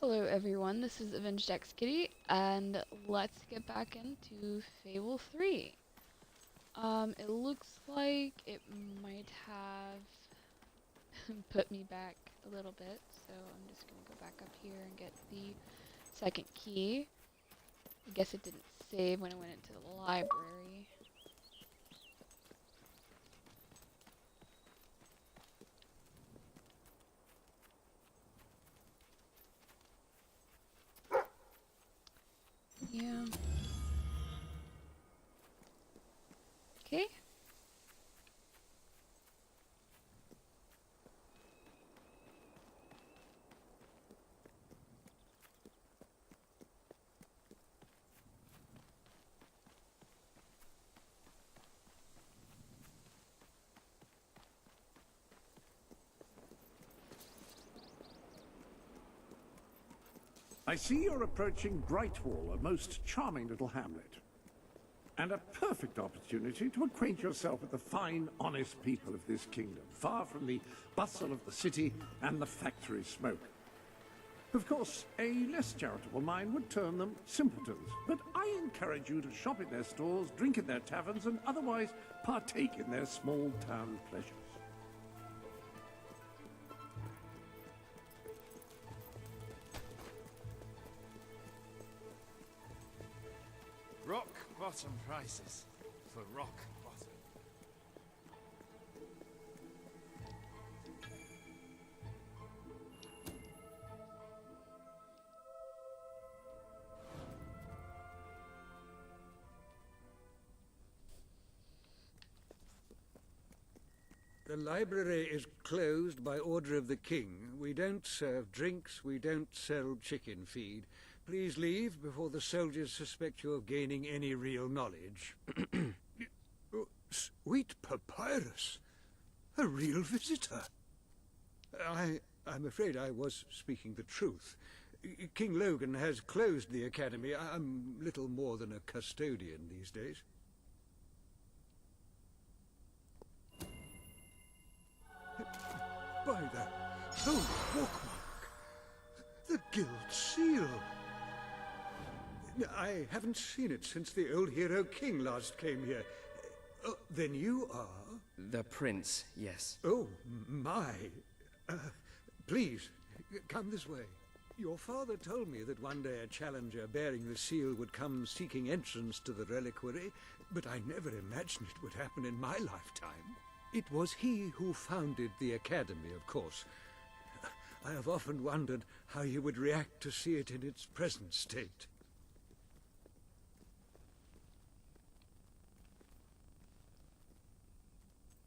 Hello everyone, this is avengedxkitty, and let's get back into Fable 3. It looks like it might have put me back a little bit, so I'm just gonna go back up here and get the second key. I guess it didn't save when I went into the library. Yeah. Okay. I see you're approaching Brightwall, a most charming little hamlet. And a perfect opportunity to acquaint yourself with the fine, honest people of this kingdom, far from the bustle of the city and the factory smoke. Of course, a less charitable mind would term them simpletons, but I encourage you to shop in their stores, drink in their taverns, and otherwise partake in their small town pleasures. Rock bottom prices for rock bottom. The library is closed by order of the king. We don't serve drinks, we don't sell chicken feed. Please leave before the soldiers suspect you of gaining any real knowledge. Oh, sweet papyrus! A real visitor! I'm afraid I was speaking the truth. King Logan has closed the academy. I'm little more than a custodian these days. By the holy bookmark! The Guild Seal! I haven't seen it since the old hero king last came here. Then you are? The prince, yes. Oh, my. Please, come this way. Your father told me that one day a challenger bearing the seal would come seeking entrance to the reliquary, but I never imagined it would happen in my lifetime. It was he who founded the academy, of course. I have often wondered how he would react to see it in its present state.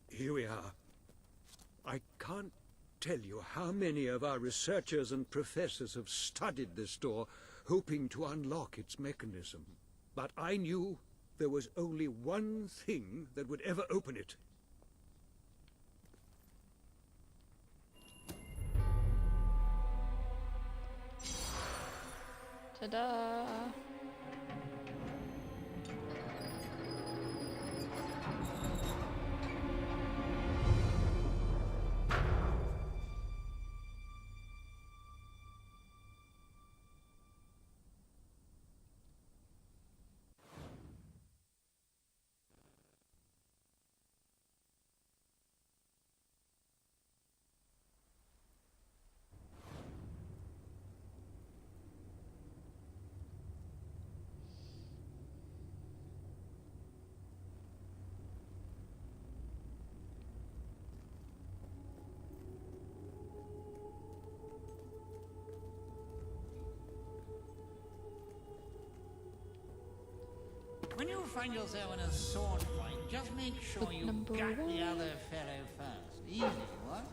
Here we are. I can't tell you how many of our researchers and professors have studied this door, hoping to unlock its mechanism. But I knew there was only one thing that would ever open it. Ta-da! When you find yourself in a sword fight, just make sure Book you number gut the one. other fellow first. Easy, what?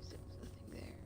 There's nothing there.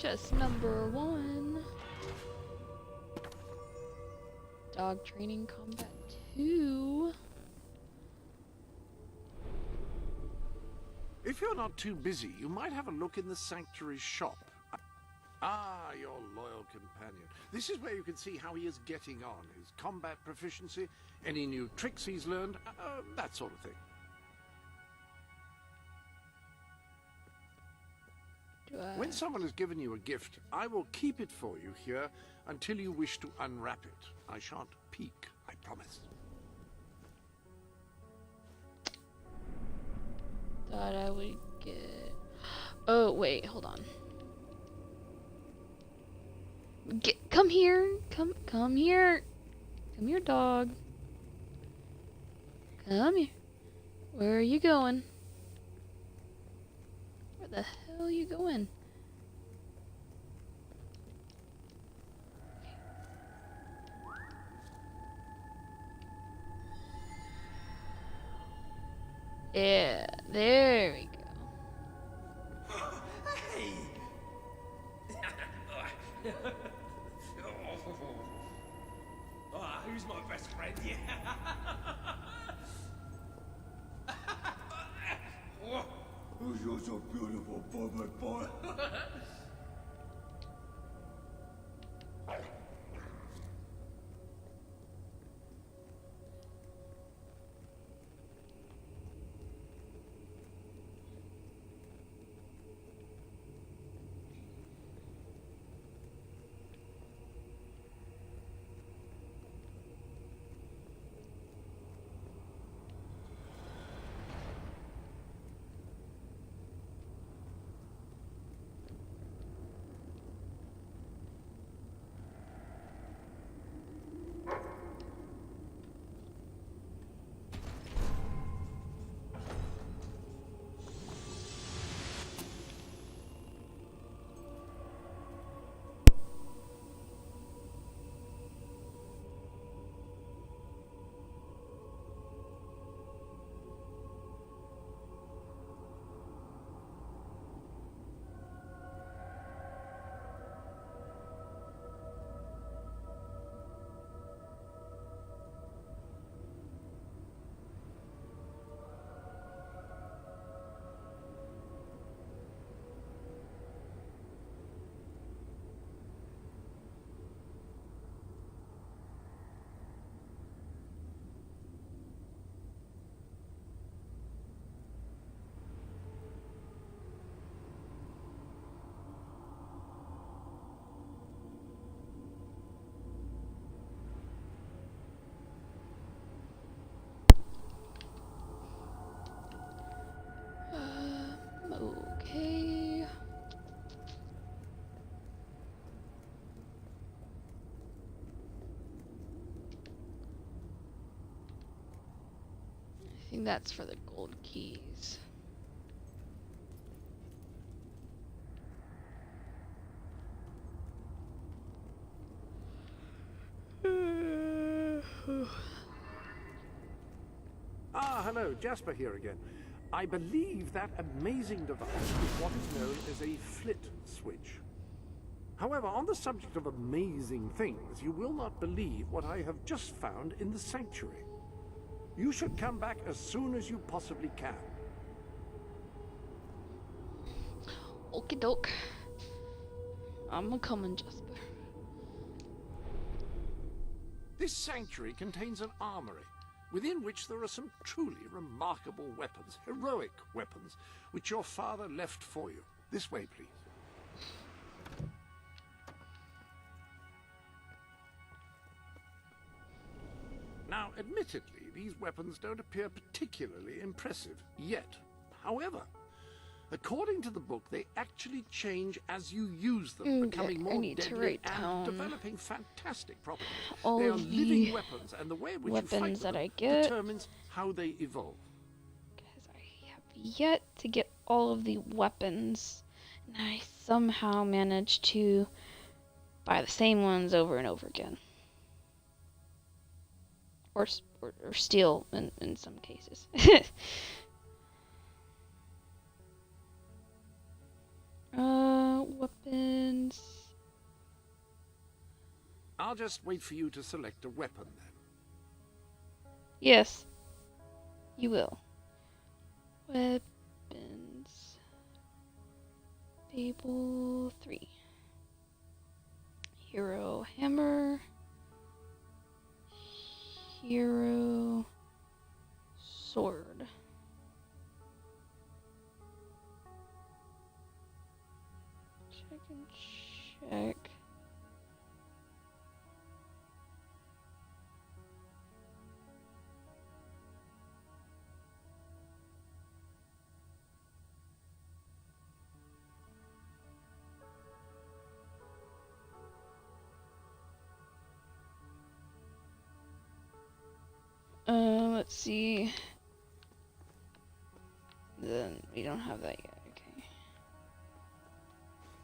Chest number 1. Dog training combat 2. If you're not too busy, you might have a look in the sanctuary shop. Ah, your loyal companion. This is where you can see how he is getting on, his combat proficiency, any new tricks he's learned, that sort of thing. When someone has given you a gift, I will keep it for you here until you wish to unwrap it. I shan't peek, I promise. Thought I would get... Oh, wait, hold on. Come here. Come here. Come here, dog. Come here. Where are you going? Where the hell are you going? Yeah, there we go. Hey! Who's my best friend? Yeah. You're so beautiful, boy. Okay. I think that's for the gold keys. Ah, hello, Jasper here again. I believe that amazing device is what is known as a flit switch. However, on the subject of amazing things, you will not believe what I have just found in the sanctuary. You should come back as soon as you possibly can. Okie doke. I'm a coming, Jasper. This sanctuary contains an armory, within which there are some truly remarkable weapons, heroic weapons, which your father left for you. This way, please. Now, admittedly, these weapons don't appear particularly impressive yet. However, according to the book, they actually change as you use them, becoming more deadly and developing fantastic properties. They are living weapons, and the way in which you fight with them determines how they evolve. Because I have yet to get all of the weapons, and I somehow managed to buy the same ones over and over again. Or steal in some cases. Weapons. I'll just wait for you to select a weapon then. Yes, you will. Weapons. Fable 3. Hero hammer. Hero sword. Check and check. Let's see. Then we don't have that yet, okay.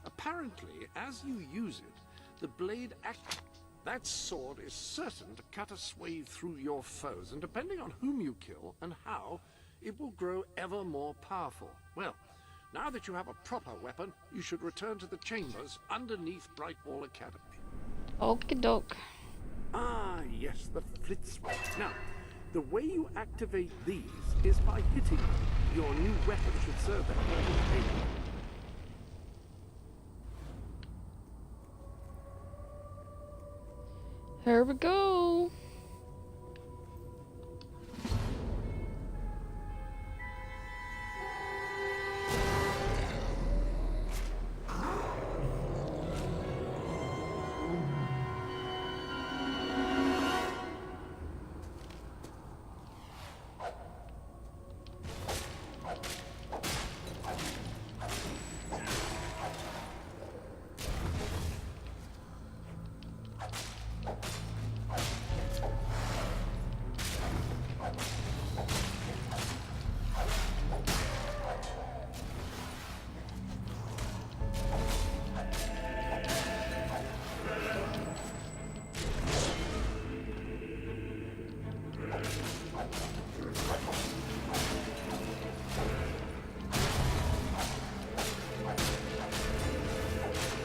Apparently, as you use it, the blade that sword is certain to cut a swathe through your foes, and depending on whom you kill and how, it will grow ever more powerful. Well, now that you have a proper weapon, you should return to the chambers underneath Brightwall Academy. Okie doke. Ah, yes, the flit switch. Now, the way you activate these is by hitting them. Your new weapon should serve that purpose. Here we go.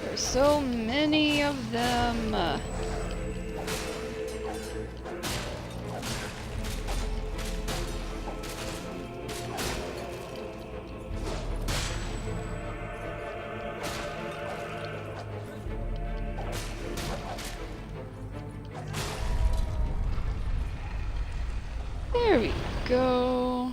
There's so many of them. There we go.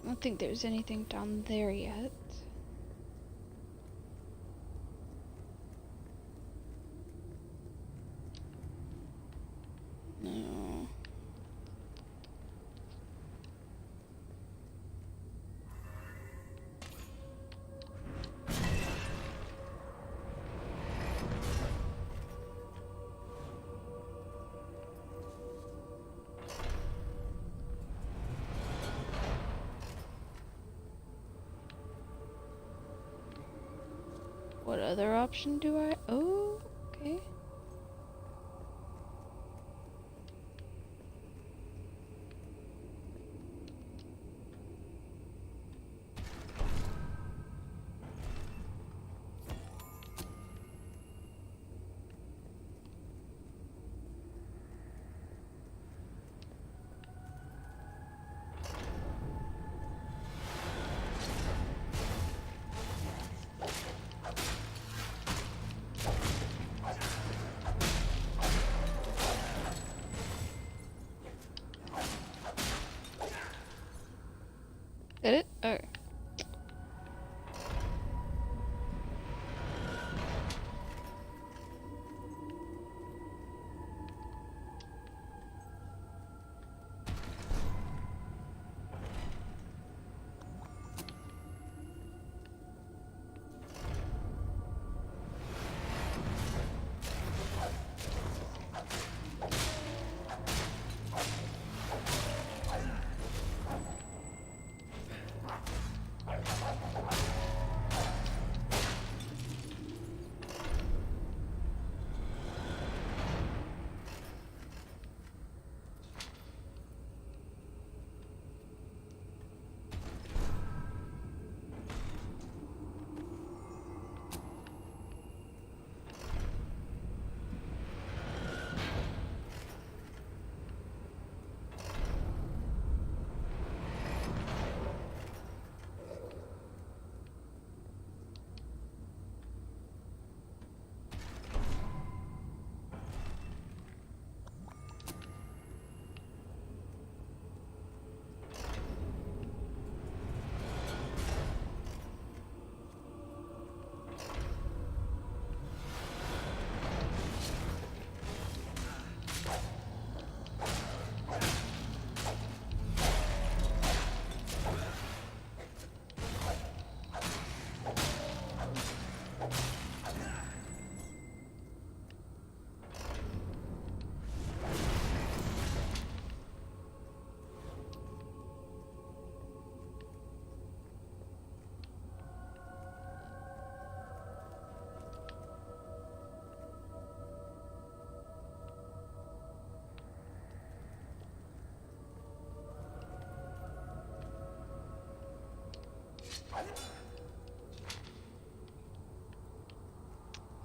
I don't think there's anything down there yet. No. What other option do I? Oh, okay. Did it? Oh.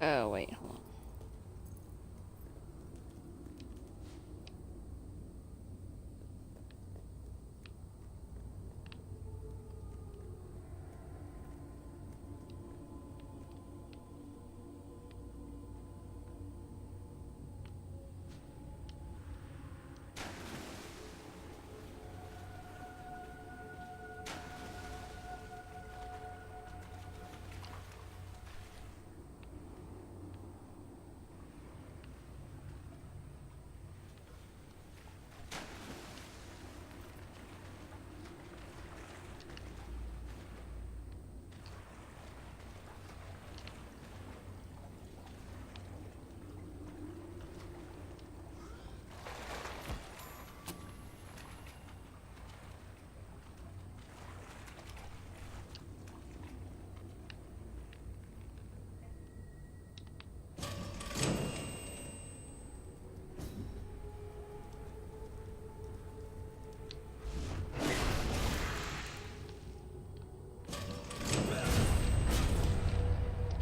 Oh, wait, hold on.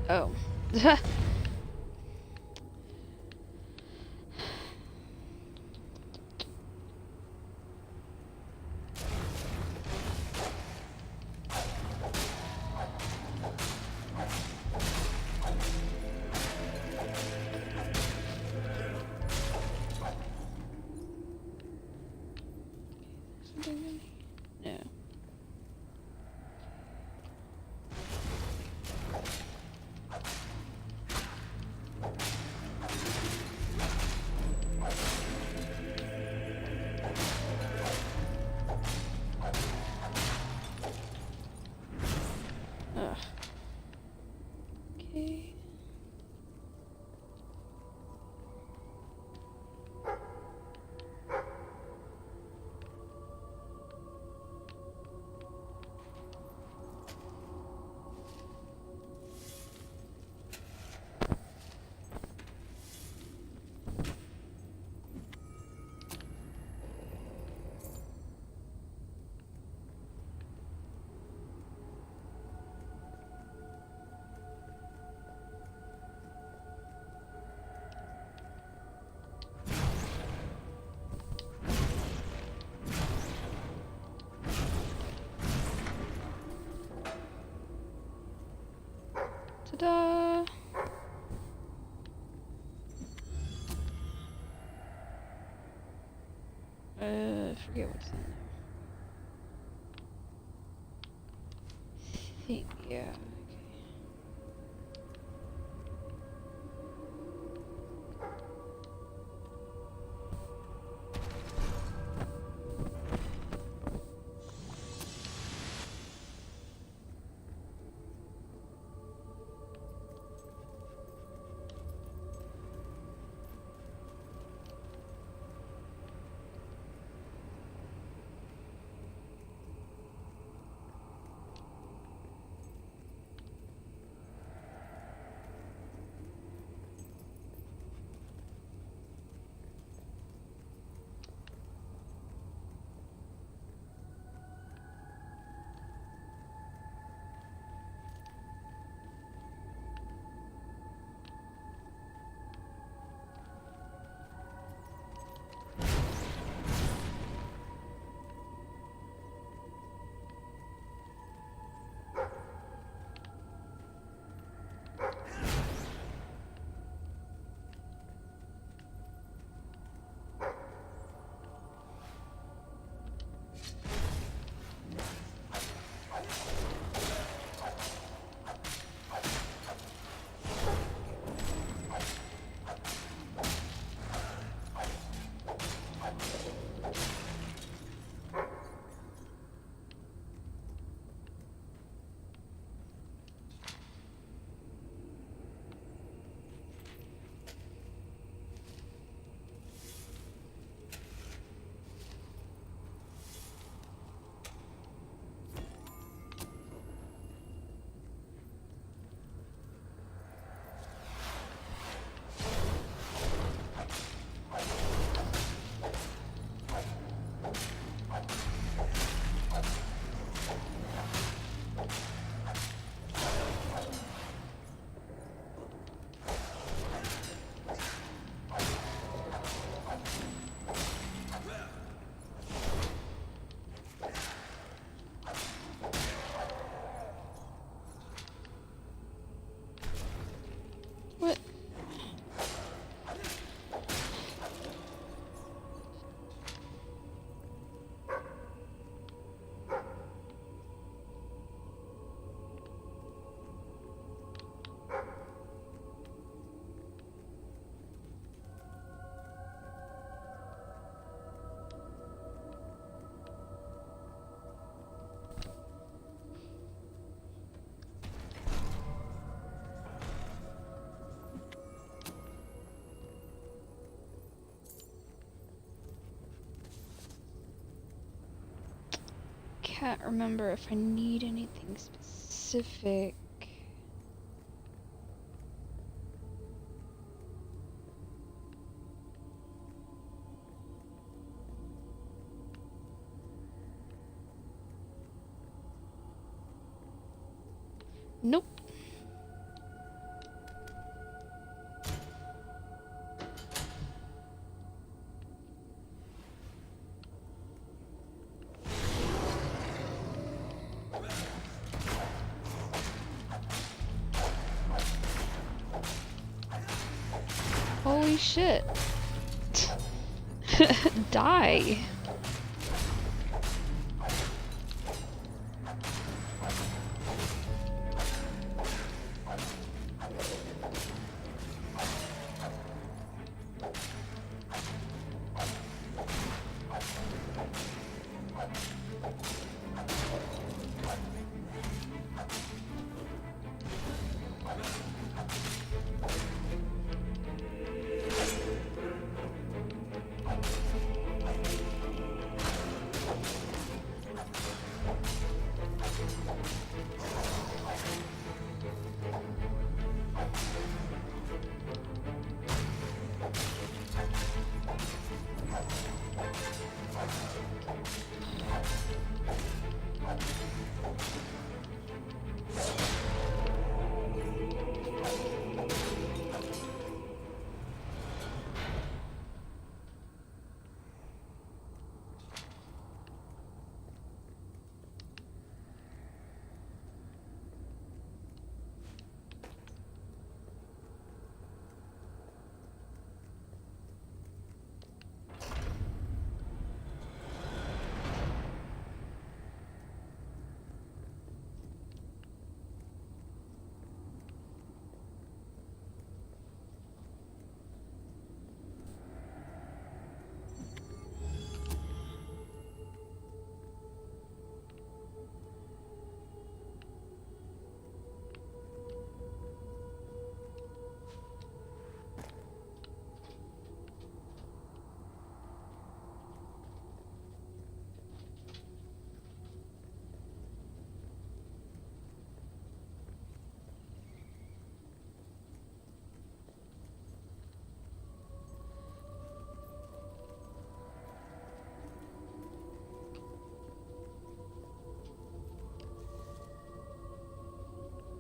Oh. No. Ugh. Okay. Ta-da! Forget what's in there. Think, yeah. can't remember if I need anything specific. Nope. Holy shit. Die.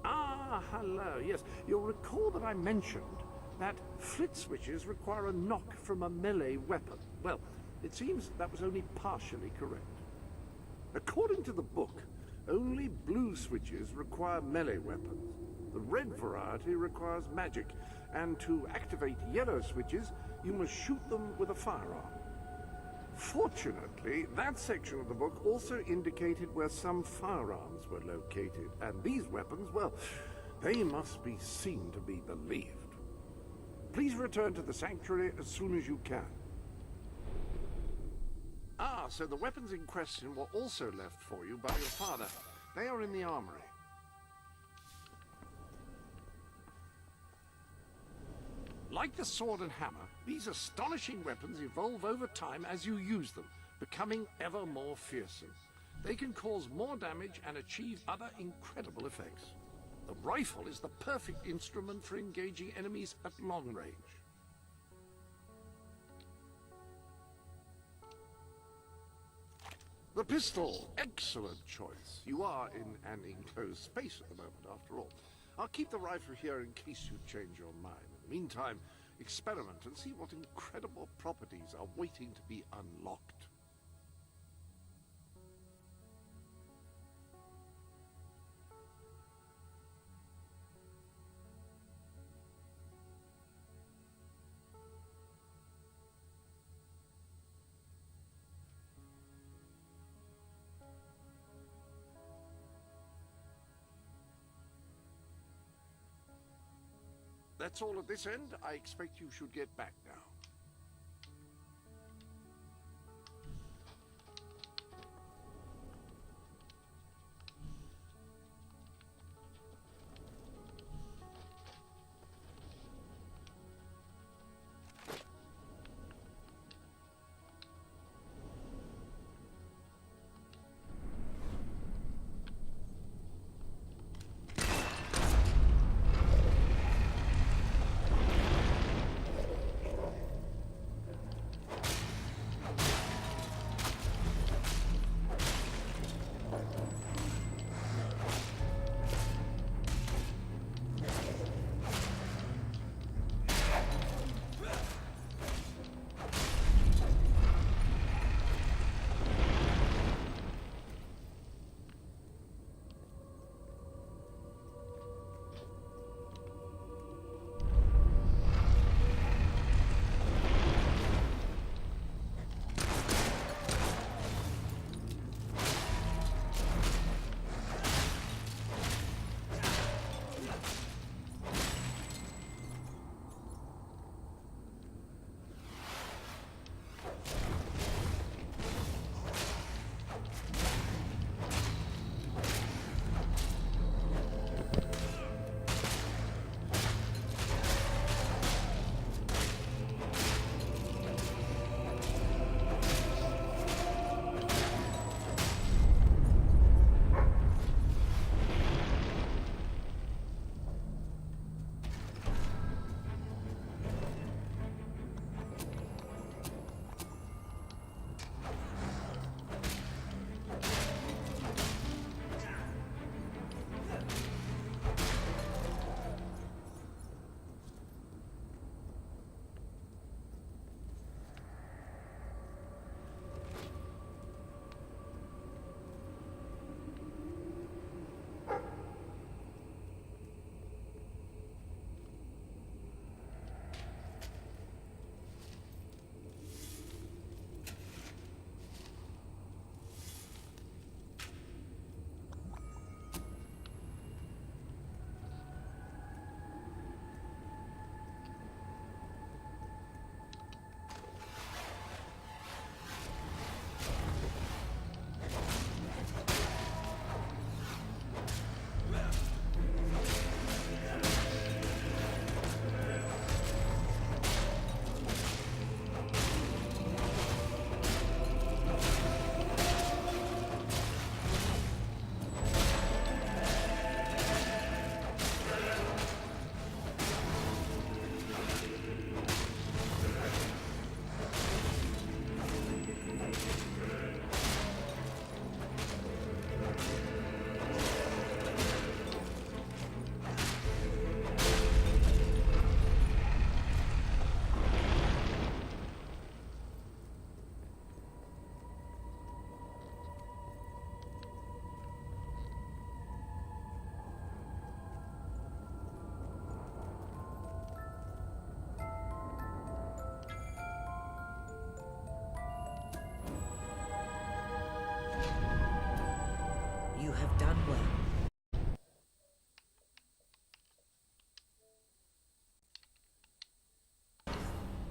Ah, hello. Yes, you'll recall that I mentioned that flit switches require a knock from a melee weapon. Well, it seems that was only partially correct. According to the book, only blue switches require melee weapons. The red variety requires magic, and to activate yellow switches, you must shoot them with a firearm. Fortunately, that section of the book also indicated where some firearms were located, and these weapons, well, they must be seen to be believed. Please return to the sanctuary as soon as you can. Ah, so the weapons in question were also left for you by your father. They are in the armory. Like the sword and hammer, these astonishing weapons evolve over time as you use them, becoming ever more fearsome. They can cause more damage and achieve other incredible effects. The rifle is the perfect instrument for engaging enemies at long range. The pistol, excellent choice. You are in an enclosed space at the moment, after all. I'll keep the rifle here in case you change your mind. In the meantime, experiment and see what incredible properties are waiting to be unlocked. That's all at this end. I expect you should get back now.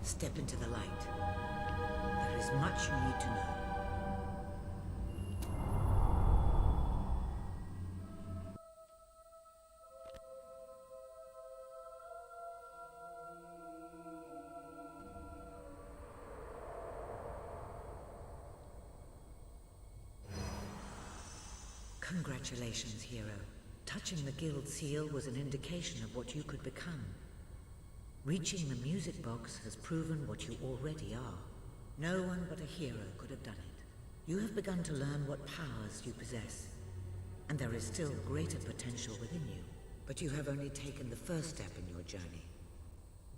Step into the light. There is much you need to know. Congratulations, hero. Touching the guild seal was an indication of what you could become. Reaching the music box has proven what you already are. No one but a hero could have done it. You have begun to learn what powers you possess, and there is still greater potential within you. But you have only taken the first step in your journey.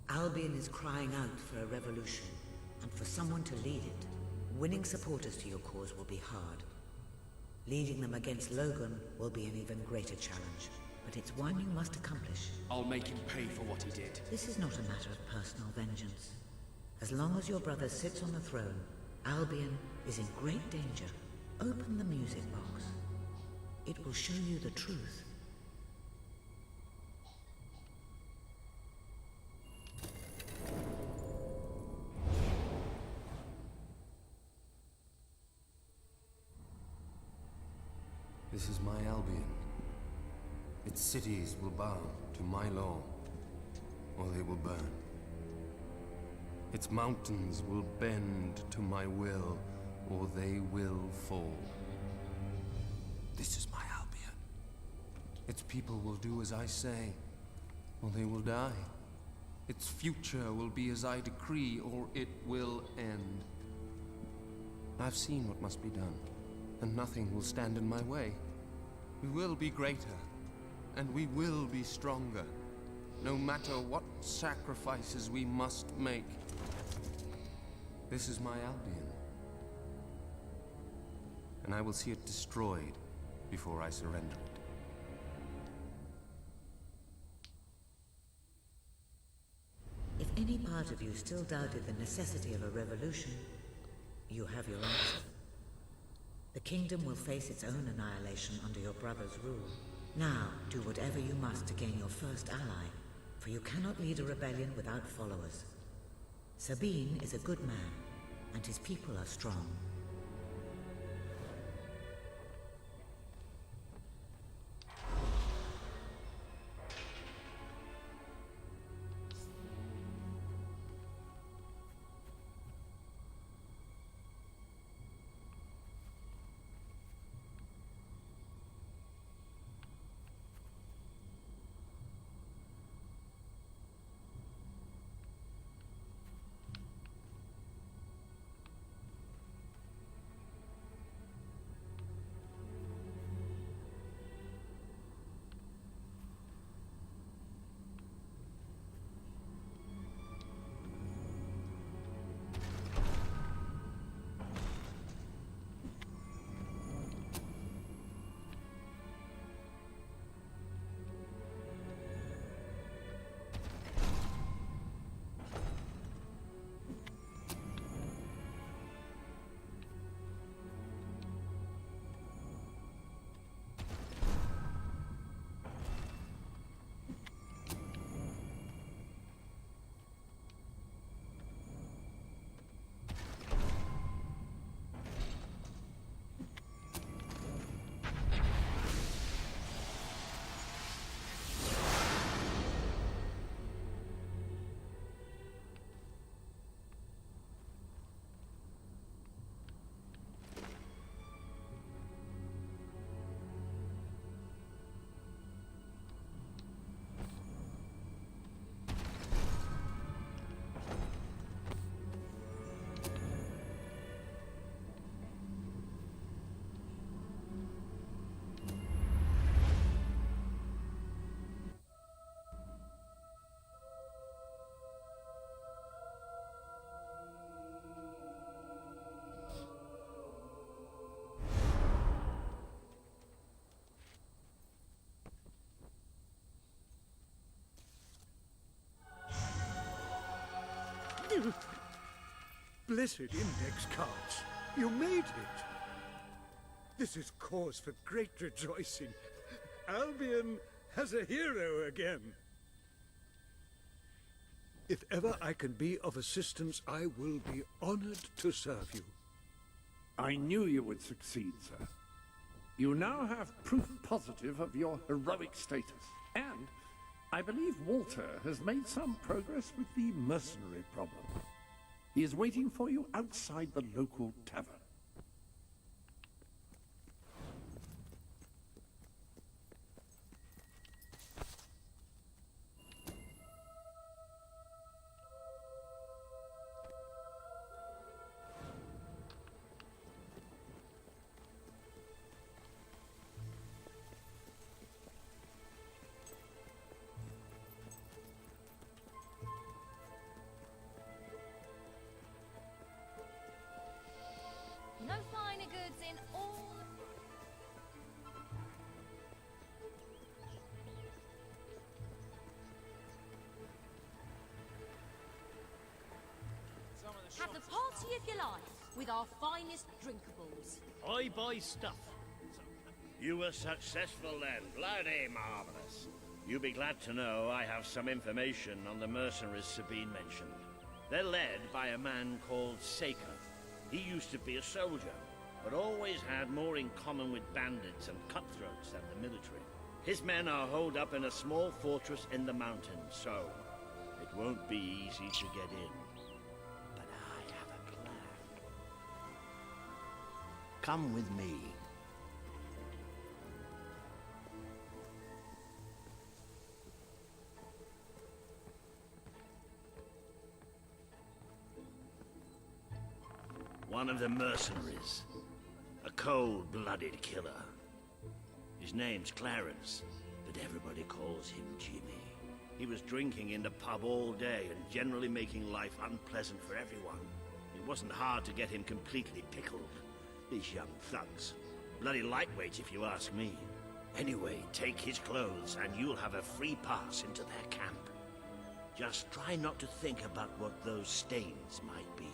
Albion is crying out for a revolution, and for someone to lead it. Winning supporters to your cause will be hard. Leading them against Logan will be an even greater challenge, but it's one you must accomplish. I'll make him pay for what he did. This is not a matter of personal vengeance. As long as your brother sits on the throne, Albion is in great danger. Open the music box. It will show you the truth. This is my Albion. Its cities will bow to my law, or they will burn. Its mountains will bend to my will, or they will fall. This is my Albion. Its people will do as I say, or they will die. Its future will be as I decree, or it will end. I've seen what must be done, and nothing will stand in my way. We will be greater, and we will be stronger, no matter what sacrifices we must make. This is my Albion, and I will see it destroyed before I surrender it. If any part of you still doubted the necessity of a revolution, you have your answer. The kingdom will face its own annihilation under your brother's rule. Now, do whatever you must to gain your first ally, for you cannot lead a rebellion without followers. Sabine is a good man, and his people are strong. Blessed index cards. You made it. This is cause for great rejoicing. Albion has a hero again. If ever I can be of assistance, I will be honored to serve you. I knew you would succeed, sir. You now have proof positive of your heroic status. And I believe Walter has made some progress with the mercenary problem. He is waiting for you outside the local tavern. No finer goods in all. Have the party of your life with our finest drinkables. I buy stuff. You were successful then. Bloody marvelous. You'll be glad to know I have some information on the mercenaries Sabine mentioned. They're led by a man called Saker. He used to be a soldier, but always had more in common with bandits and cutthroats than the military. His men are holed up in a small fortress in the mountains, so it won't be easy to get in. But I have a plan. Come with me. One of the mercenaries. A cold-blooded killer. His name's Clarence, but everybody calls him Jimmy. He was drinking in the pub all day and generally making life unpleasant for everyone. It wasn't hard to get him completely pickled. These young thugs. Bloody lightweight, if you ask me. Anyway, take his clothes and you'll have a free pass into their camp. Just try not to think about what those stains might be.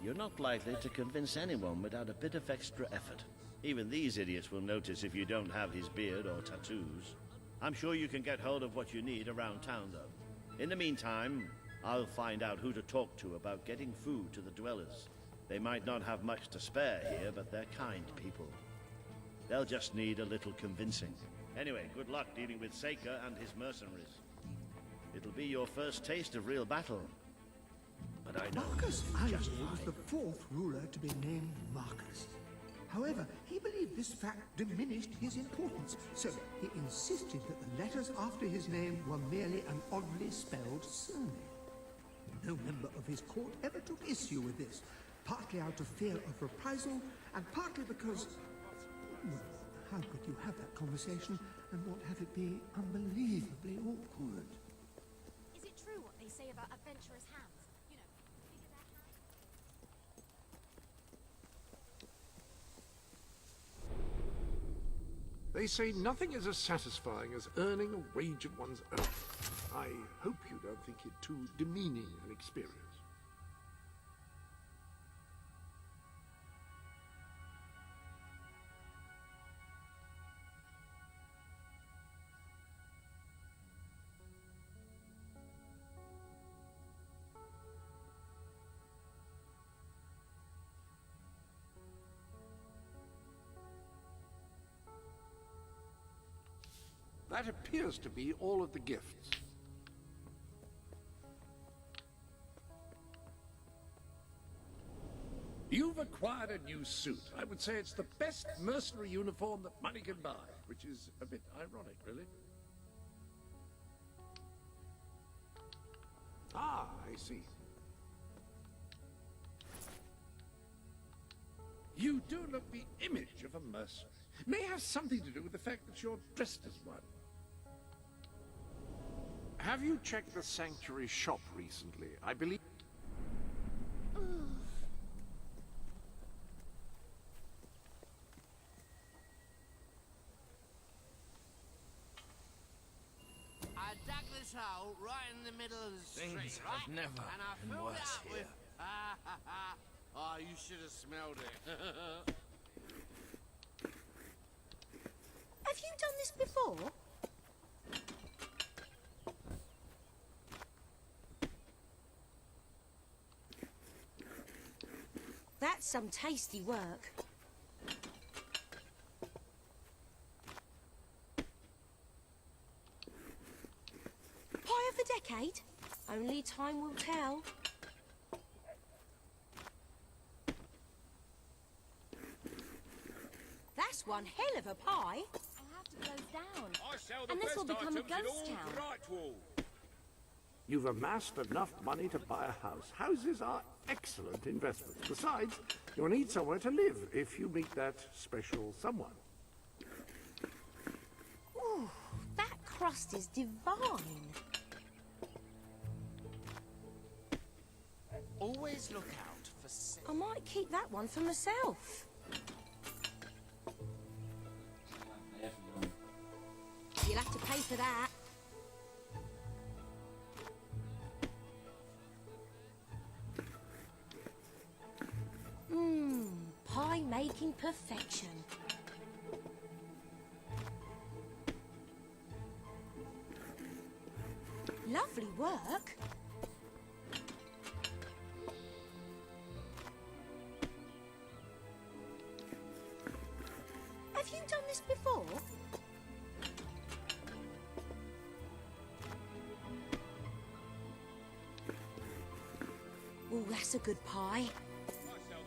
You're not likely to convince anyone without a bit of extra effort. Even these idiots will notice if you don't have his beard or tattoos. I'm sure you can get hold of what you need around town, though. In the meantime, I'll find out who to talk to about getting food to the dwellers. They might not have much to spare here, but they're kind people. They'll just need a little convincing. Anyway, good luck dealing with Saker and his mercenaries. It'll be your first taste of real battle. But I know Marcus just Aurelius was the fourth ruler to be named Marcus. However, he believed this fact diminished his importance, so he insisted that the letters after his name were merely an oddly spelled surname. No member of his court ever took issue with this, partly out of fear of reprisal, and partly because... Well, how could you have that conversation and not have it be unbelievably awkward? Is it true what they say about adventurous hands? You know, figure their hands. They say nothing is as satisfying as earning a wage of one's own. I hope you don't think it too demeaning an experience. That appears to be all of the gifts. You've acquired a new suit. I would say it's the best mercenary uniform that money can buy, which is a bit ironic, really. Ah, I see. You do look the image of a mercenary. May have something to do with the fact that you're dressed as one. Have you checked the sanctuary shop recently? I believe... I dug this hole right in the middle of the street, Things right? have never and I been filled it worse up here. with... Oh, you should have smelled it. done this before? That's some tasty work. Pie of the decade? Only time will tell. That's one hell of a pie. I have to close down. I sell the And this best will become a items in ghost all town. Brightwall. You've amassed enough money to buy a house. Houses are excellent investments. Besides, you'll need somewhere to live if you meet that special someone. Ooh, that crust is divine. Always look out for I might keep that one for myself. You'll have to pay for that. Pie making perfection. Lovely work. Have you done this before? Oh, that's a good pie.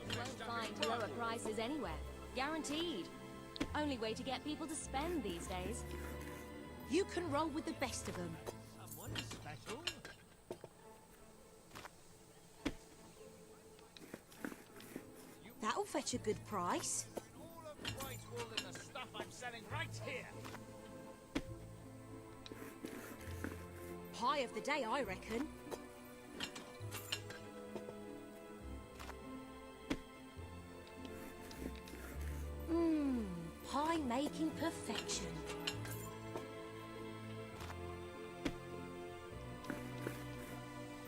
You won't Find lower prices anywhere. Guaranteed. Only way to get people to spend these days. You can roll with the best of them. Someone special? That'll fetch a good price. all of Brightwall and the stuff I'm selling right here. Pie of the day, I reckon. Pie making perfection.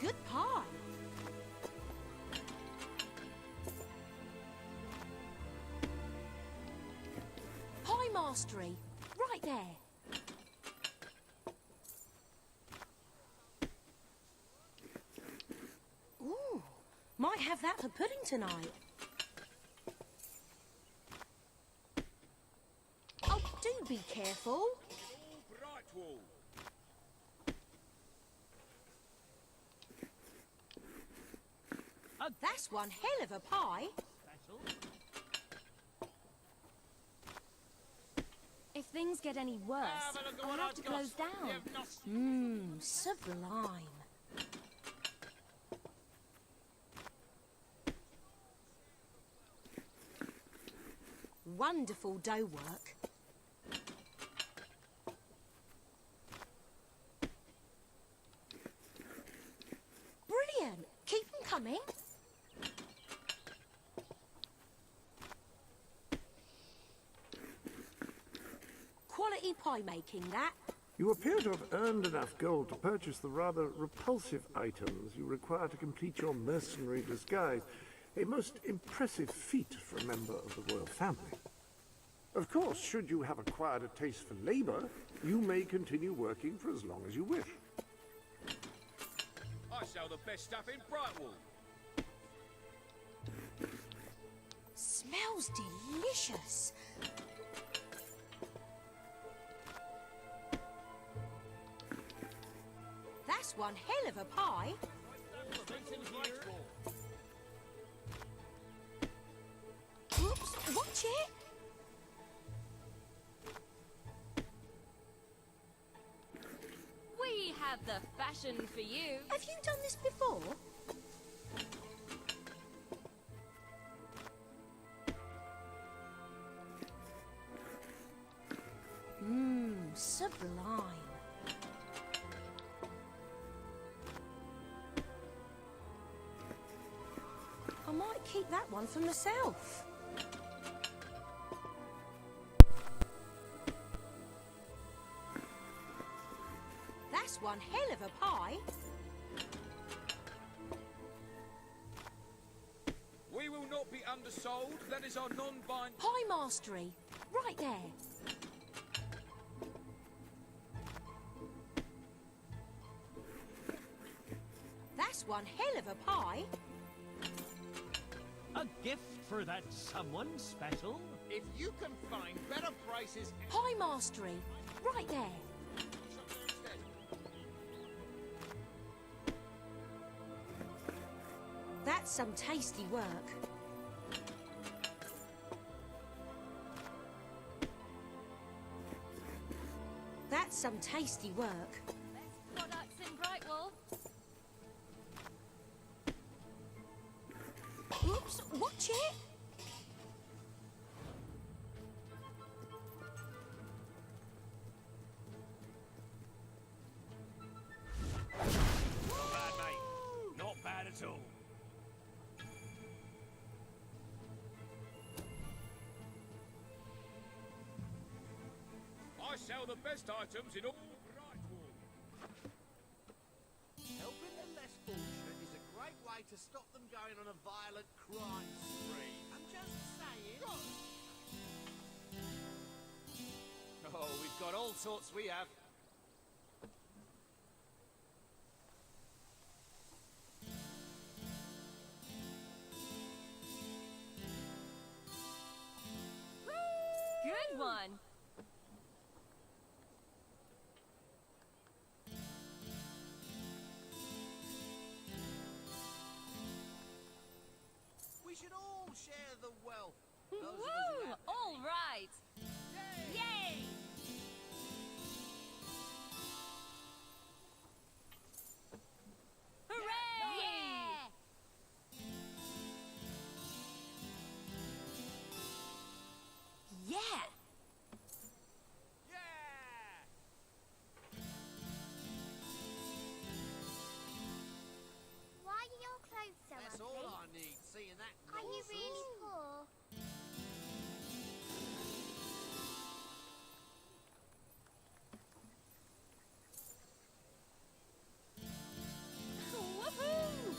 Good pie. Pie mastery, right there. Ooh, might have that for pudding tonight. Oh, do be careful. All Brightwall. Oh, that's one hell of a pie. If things get any worse, Have a look at I'll what have I've to got. close down. You've not Sublime. Wonderful dough work. Brilliant. Keep them coming. Quality pie making, that. You appear to have earned enough gold to purchase the rather repulsive items you require to complete your mercenary disguise. A most impressive feat for a member of the royal family. Of course, should you have acquired a taste for labor, you may continue working for as long as you wish. I sell the best stuff in Brightwall. Smells delicious. That's one hell of a pie. Oops, watch it. We have the fashion for you. Have you done this before? Sublime. I might keep that one for myself. That's one hell of a pie. We will not be undersold. That is our non-bind. Pie mastery, right there. one hell of a pie. A gift for that someone special? If you can find better prices... Pie mastery. Right there. That's some tasty work. That's some tasty work. Best products in Brightwall. Oops, watch it! Not bad, mate. Not bad at all. I sell the best items in all Brightwall. Helping the less fortunate is a great way to stop them going on a violent crime spree. I'm just saying. Oh, we've got all sorts we have. Good one. We should all share the wealth. Those of us who Woo! have All right. Yay! Hooray! Yeah! Yeah! Why are your clothes so That's ugly? all I need, seeing that Are you nonsense. really poor? Woohoo!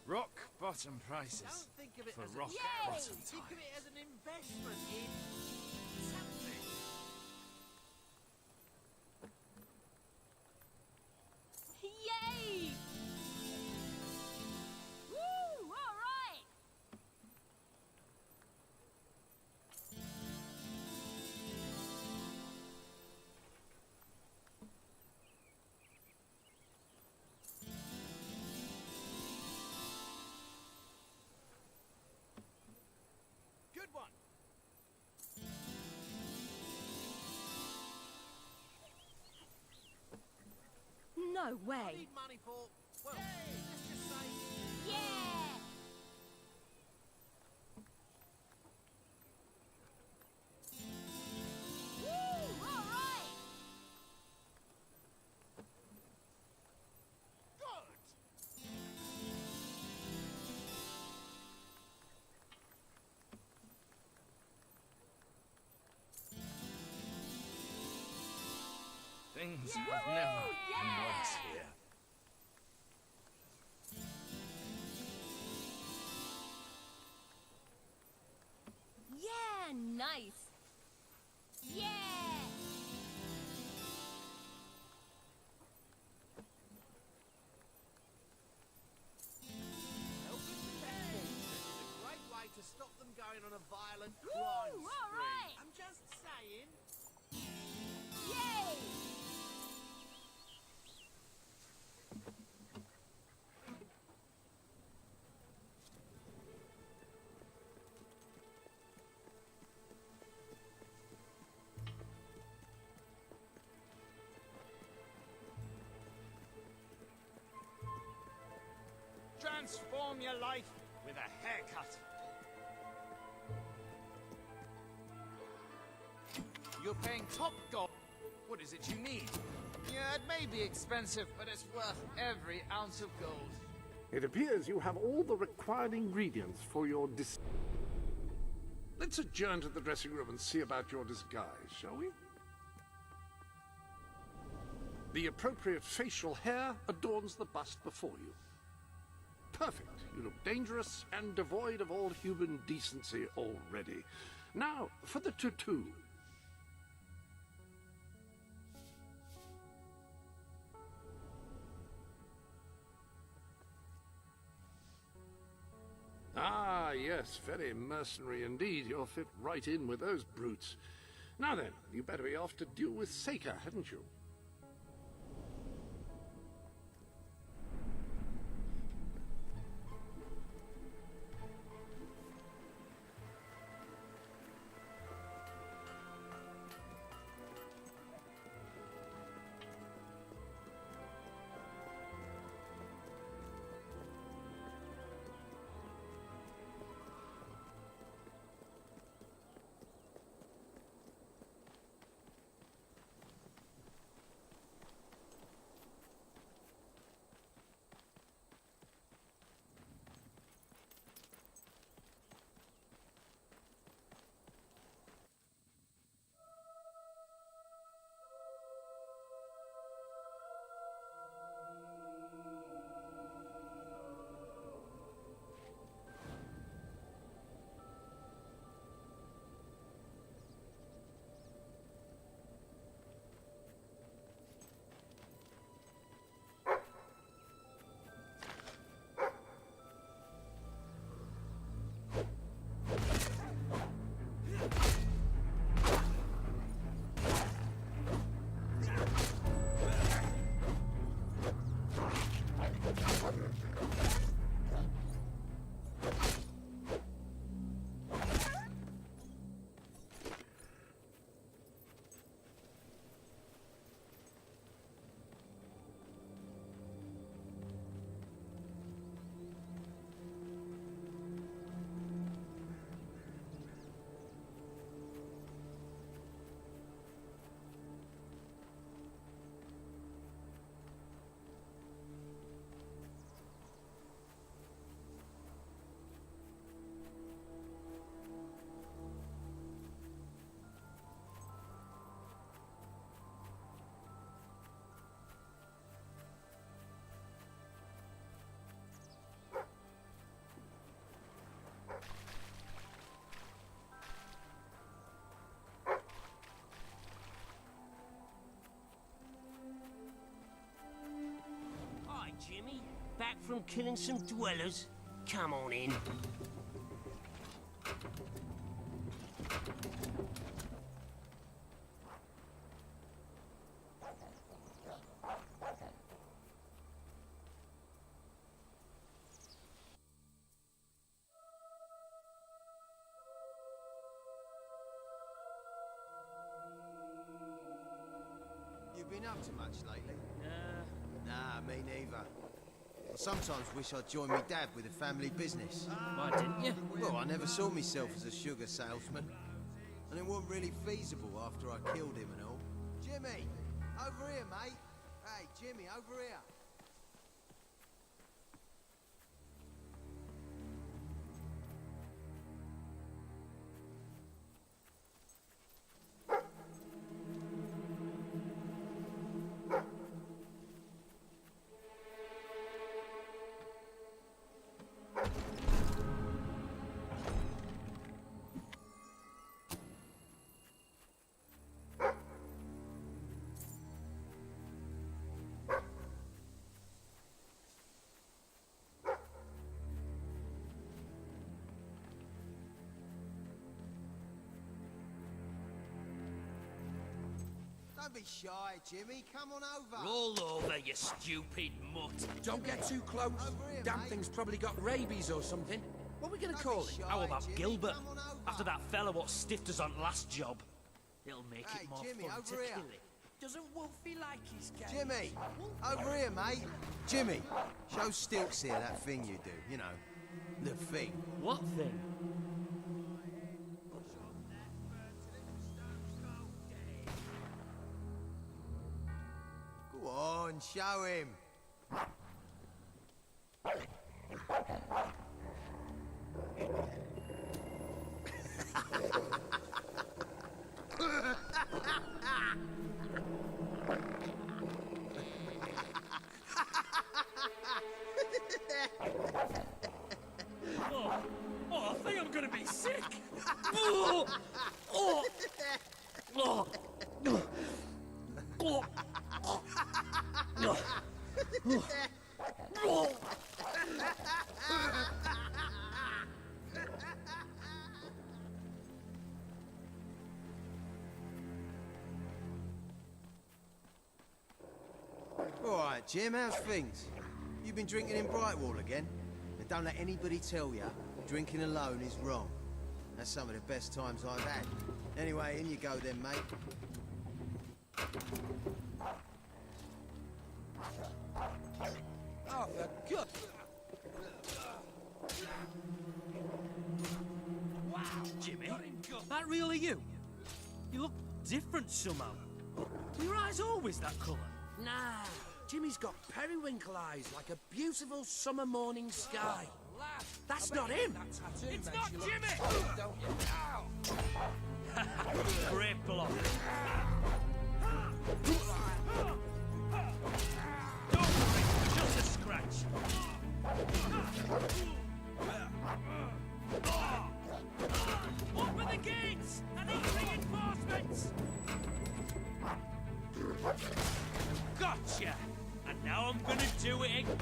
Rock bottom prices. Don't think of it For as rock a bottom Think time. of it as an investment in something. Yay! Woo! All right. Good one. No I way. need money for, well, let's just say... Yeah! Woo! All right. Good! Things have never been worse here. Yeah, nice. Yeah! Helping the less fortunate is a great way to stop them going on a violent Woo! crime All spree. right. I'm just saying. Yay! Transform your life with a haircut. You're paying top gold. What is it you need? Yeah, it may be expensive, but it's worth every ounce of gold. It appears you have all the required ingredients for your Let's adjourn to the dressing room and see about your disguise, shall we? The appropriate facial hair adorns the bust before you. Perfect. You look dangerous and devoid of all human decency already. Now, for the tutu. Yes, very mercenary indeed. You'll fit right in with those brutes. Now then, you better be off to deal with Saker, hadn't you? Jimmy, back from killing some dwellers? Come on in. You been up to much lately? Nah, me neither. I sometimes wish I'd joined me dad with a family business. Why didn't you? Well, I never saw myself as a sugar salesman. And it wasn't really feasible after I killed him and all. Jimmy! Over here, mate! Hey, Jimmy, over here! Don't be shy, Jimmy. Come on over. Roll over, you stupid mutt. Don't get too close. Here, Damn mate. thing's probably got rabies or something. What are we gonna call it? How about Jimmy, Gilbert? come on over. After that fella what stiffed us on last job. It'll make Hey, it more Jimmy, fun to over here. kill it. Doesn't Wolfie like his game? Jimmy! Over here, mate! Jimmy! Show Stilts here that thing you do, you know. The thing. What thing? Go on, show him. I think I'm gonna be sick. Oh, oh, oh, oh, oh, oh. All right, Jim, how's things? You been drinking in Brightwall again? And don't let anybody tell you drinking alone is wrong. That's some of the best times I've had. Anyway, in you go then, mate. Oh, for good. Wow, Jimmy. That really you? You look different somehow. Were your eyes always that colour? Nah, Jimmy's got periwinkle eyes like a beautiful summer morning sky. That's not him. It's not Jimmy! Great block. Don't worry, just a scratch. Open the gates! I need reinforcements! Gotcha! And now I'm gonna do it again.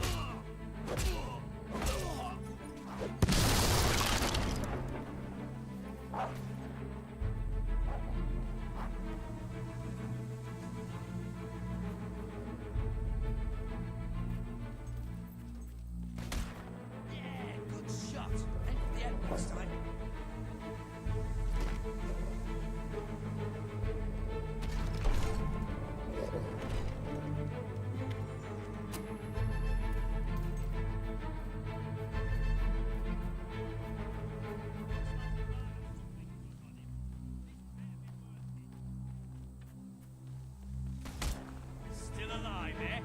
Yeah, good shot. Aim for the end next time. Still alive, eh?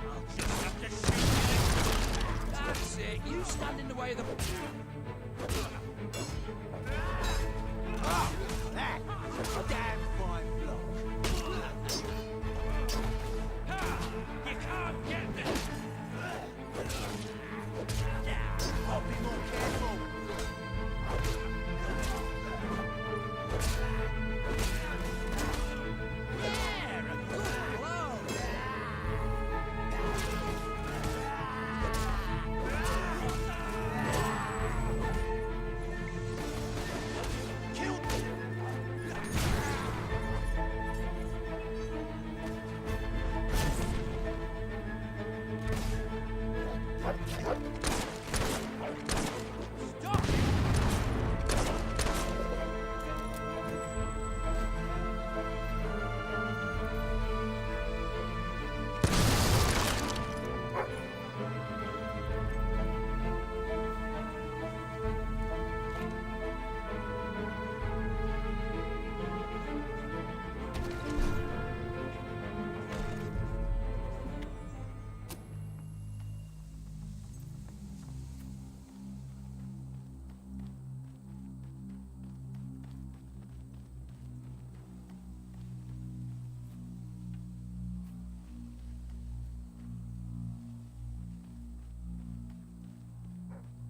Well, I'll just have to shoot you. That's it. You stand in the way of the... Oh, that was a damn fine block. You can't get me! Now, I'll be more careful. Yeah, a good blow. Kill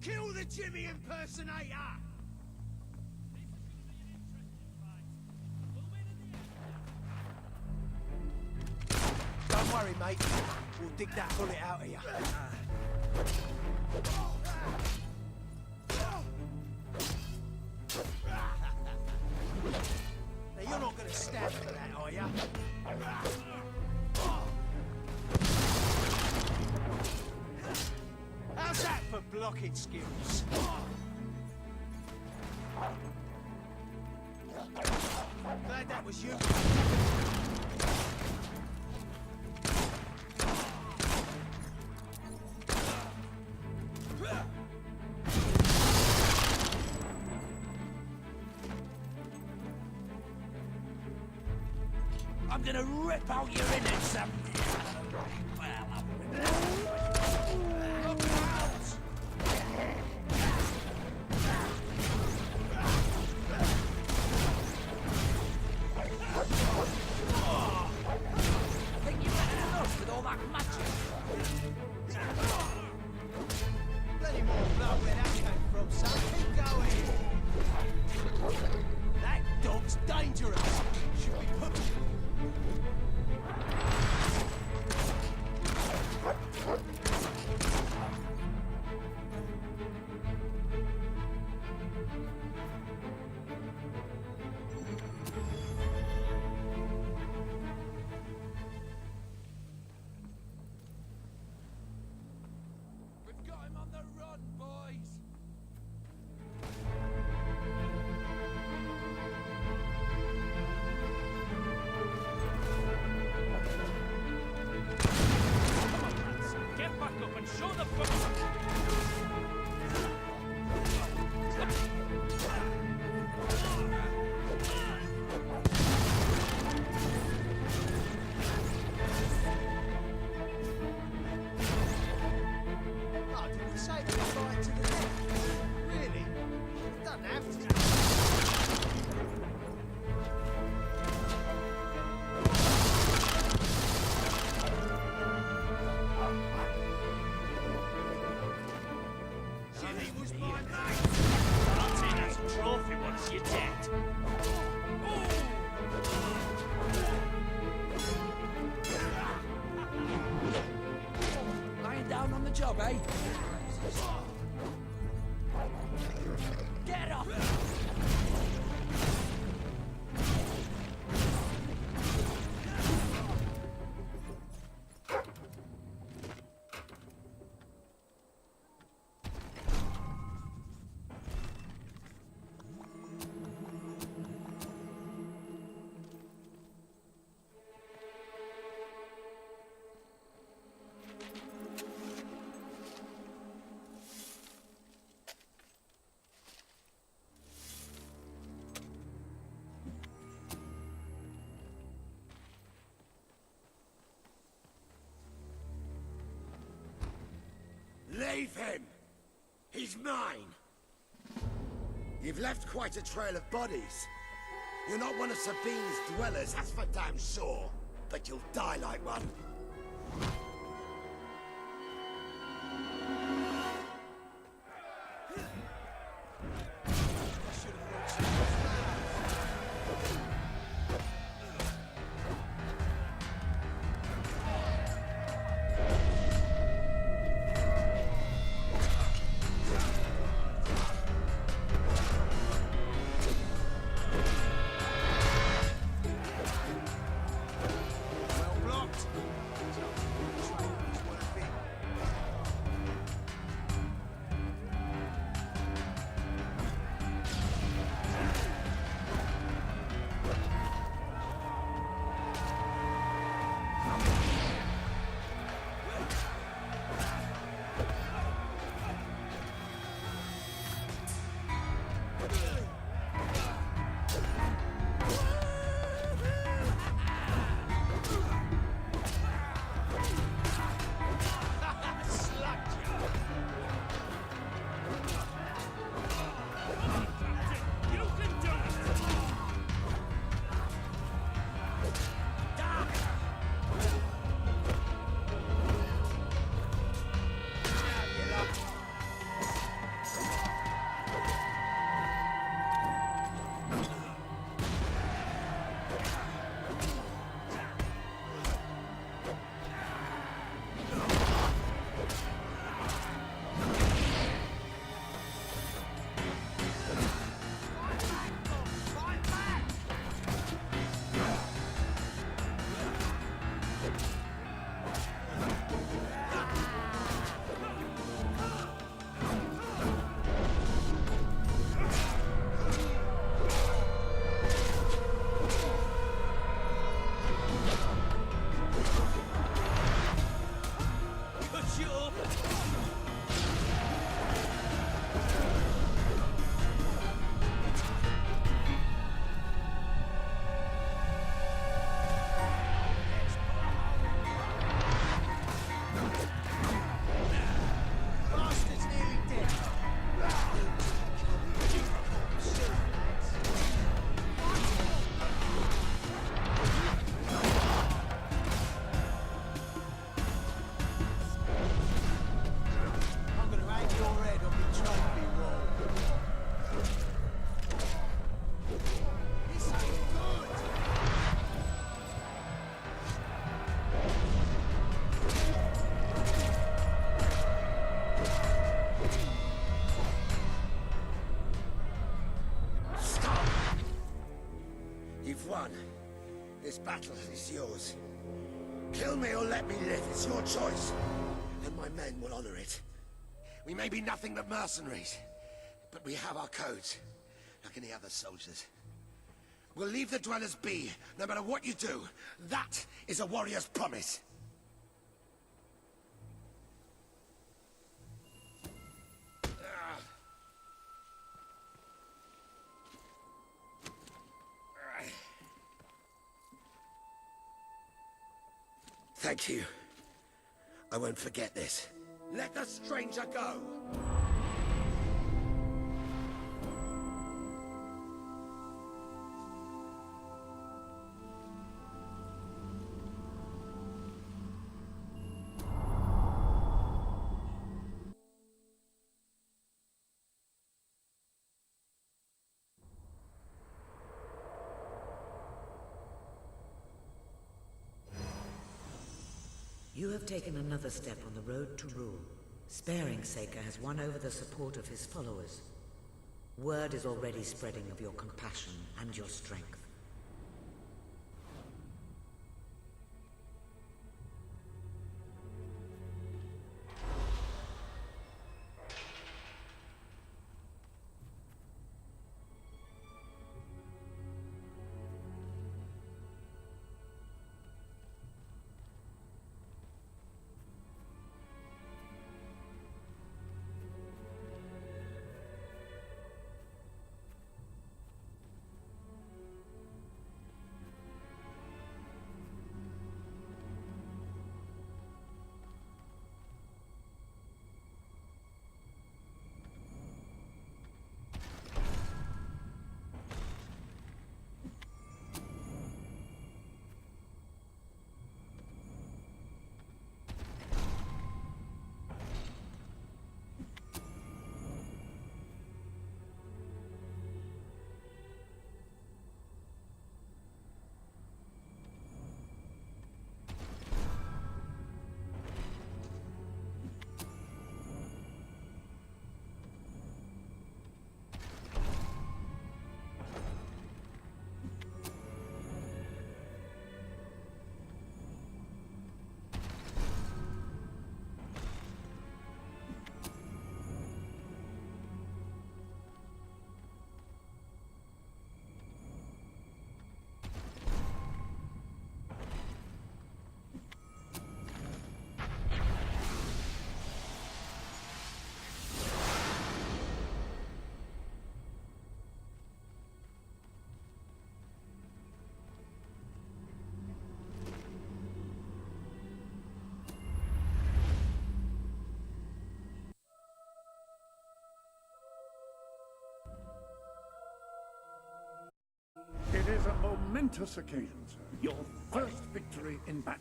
Kill the Jimmy impersonator! Don't worry, mate. We'll dig that bullet out of you. Now, you're not going to stand for that, are you? How's that for blocking skills? Glad that was you. I'm gonna rip out your innards and... Well, look out! I think you're better than us with all that magic. Plenty more blood where that came from, son. Keep going. That dog's dangerous. Should be put... job, eh? Get up! Leave him! He's mine! You've left quite a trail of bodies. You're not one of Sabine's dwellers, that's for damn sure. But you'll die like one. Won. This battle is yours. Kill me or let me live, it's your choice. And my men will honor it. We may be nothing but mercenaries, but we have our codes, like any other soldiers. We'll leave the dwellers be, no matter what you do. That is a warrior's promise. Thank you. I won't forget this. Let the stranger go! You have taken another step on the road to rule. Sparing Saker has won over the support of his followers. Word is already spreading of your compassion and your strength. It is a momentous occasion, sir. Your first victory in battle.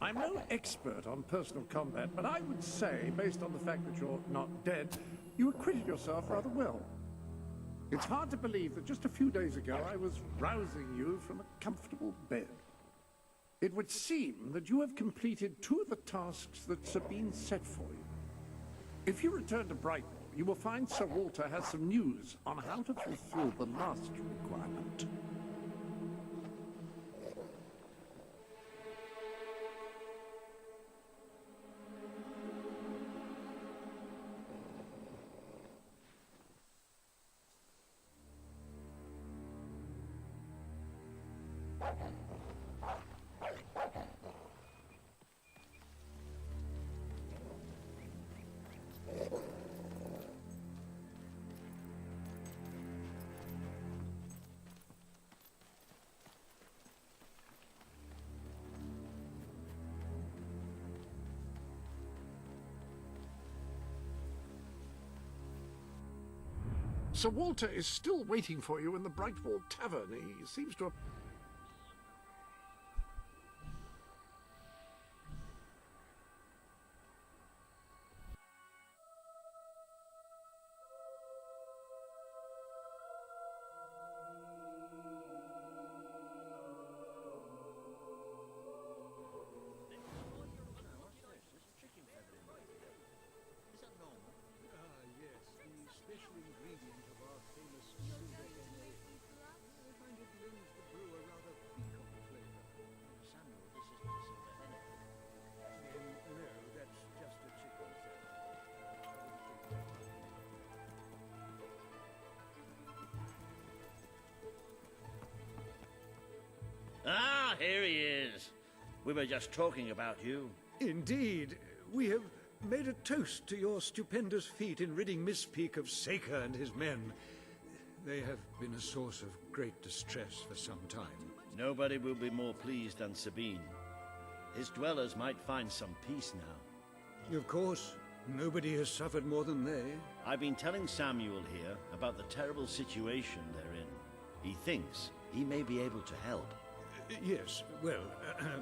I'm no expert on personal combat, but I would say, based on the fact that you're not dead, you acquitted yourself rather well. It's hard to believe that just a few days ago I was rousing you from a comfortable bed. It would seem that you have completed 2 of the tasks that Sabine set for you. If you return to Brightwall, you will find Sir Walter has some news on how to fulfill the last requirement. Sir Walter is still waiting for you in the Brightwall Tavern. He seems to have... Ah, here he is. We were just talking about you. Indeed. We have made a toast to your stupendous feat in ridding Misspeak of Saker and his men. They have been a source of great distress for some time. Nobody will be more pleased than Sabine. His dwellers might find some peace now. Of course. Nobody has suffered more than they. I've been telling Samuel here about the terrible situation they're in. He thinks he may be able to help. Yes, well,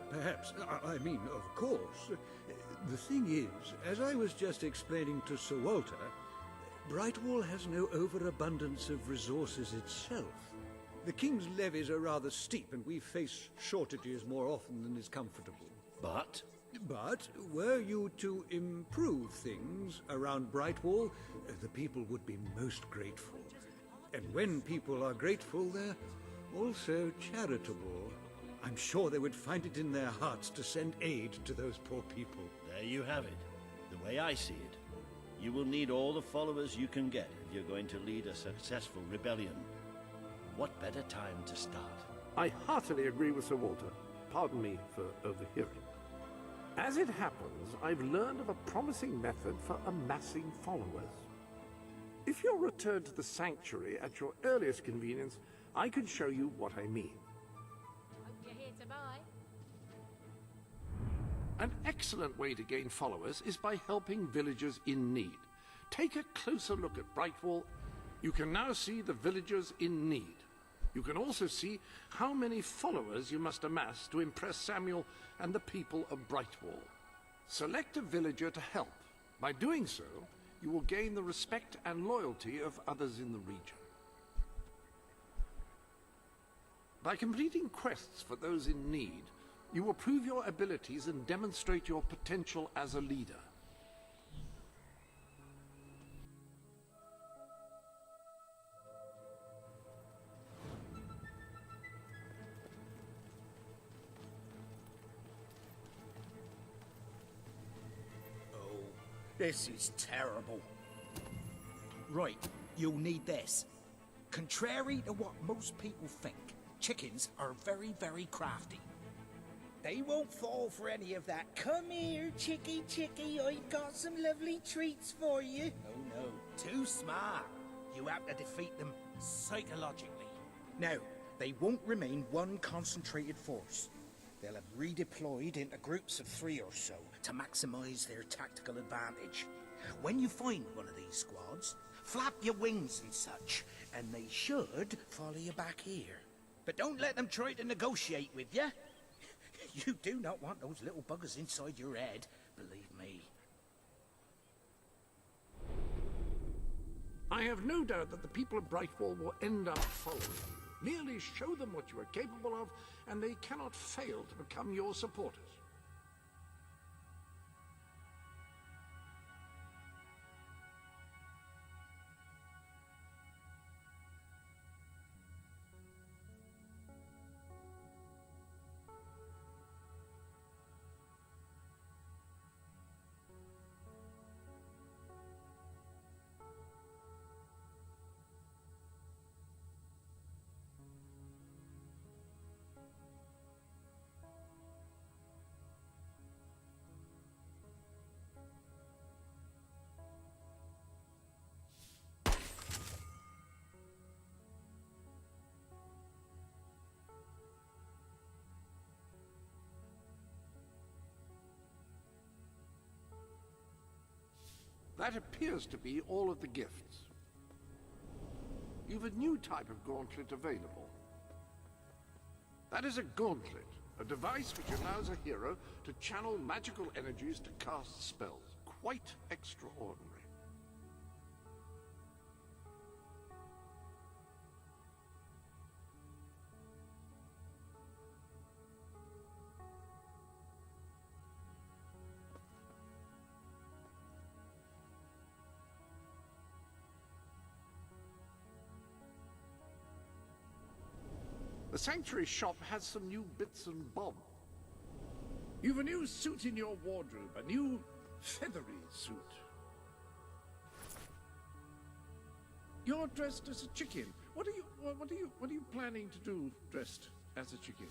perhaps. I mean, of course. The thing is, as I was just explaining to Sir Walter, Brightwall has no overabundance of resources itself. The King's levies are rather steep, and we face shortages more often than is comfortable. But But were you to improve things around Brightwall, the people would be most grateful. And when people are grateful, they're also charitable. I'm sure they would find it in their hearts to send aid to those poor people. There you have it. The way I see it, you will need all the followers you can get if you're going to lead a successful rebellion. What better time to start? I heartily agree with Sir Walter. Pardon me for overhearing. As it happens, I've learned of a promising method for amassing followers. If you'll return to the sanctuary at your earliest convenience, I can show you what I mean. Hope you're here to buy. An excellent way to gain followers is by helping villagers in need. Take a closer look at Brightwall. You can now see the villagers in need. You can also see how many followers you must amass to impress Samuel and the people of Brightwall. Select a villager to help. By doing so, you will gain the respect and loyalty of others in the region. By completing quests for those in need, you will prove your abilities and demonstrate your potential as a leader. This is terrible. Right, you'll need this. Contrary to what most people think, chickens are very, very crafty. They won't fall for any of that. Come here, chickie, chickie, I've got some lovely treats for you. No, no, too smart. You have to defeat them psychologically. Now, they won't remain one concentrated force. They'll have redeployed into groups of 3 or so to maximize their tactical advantage. When you find one of these squads, flap your wings and such, and they should follow you back here. But don't let them try to negotiate with you. You do not want those little buggers inside your head, believe me. I have no doubt that the people of Brightwall will end up following you. Merely show them what you are capable of, and they cannot fail to become your supporters. That appears to be all of the gifts. You've a new type of gauntlet available. That is a gauntlet, a device which allows a hero to channel magical energies to cast spells. Quite extraordinary. The Sanctuary shop has some new bits and bobs. You've a new suit in your wardrobe, a new feathery suit. You're dressed as a chicken. What are you planning to do dressed as a chicken?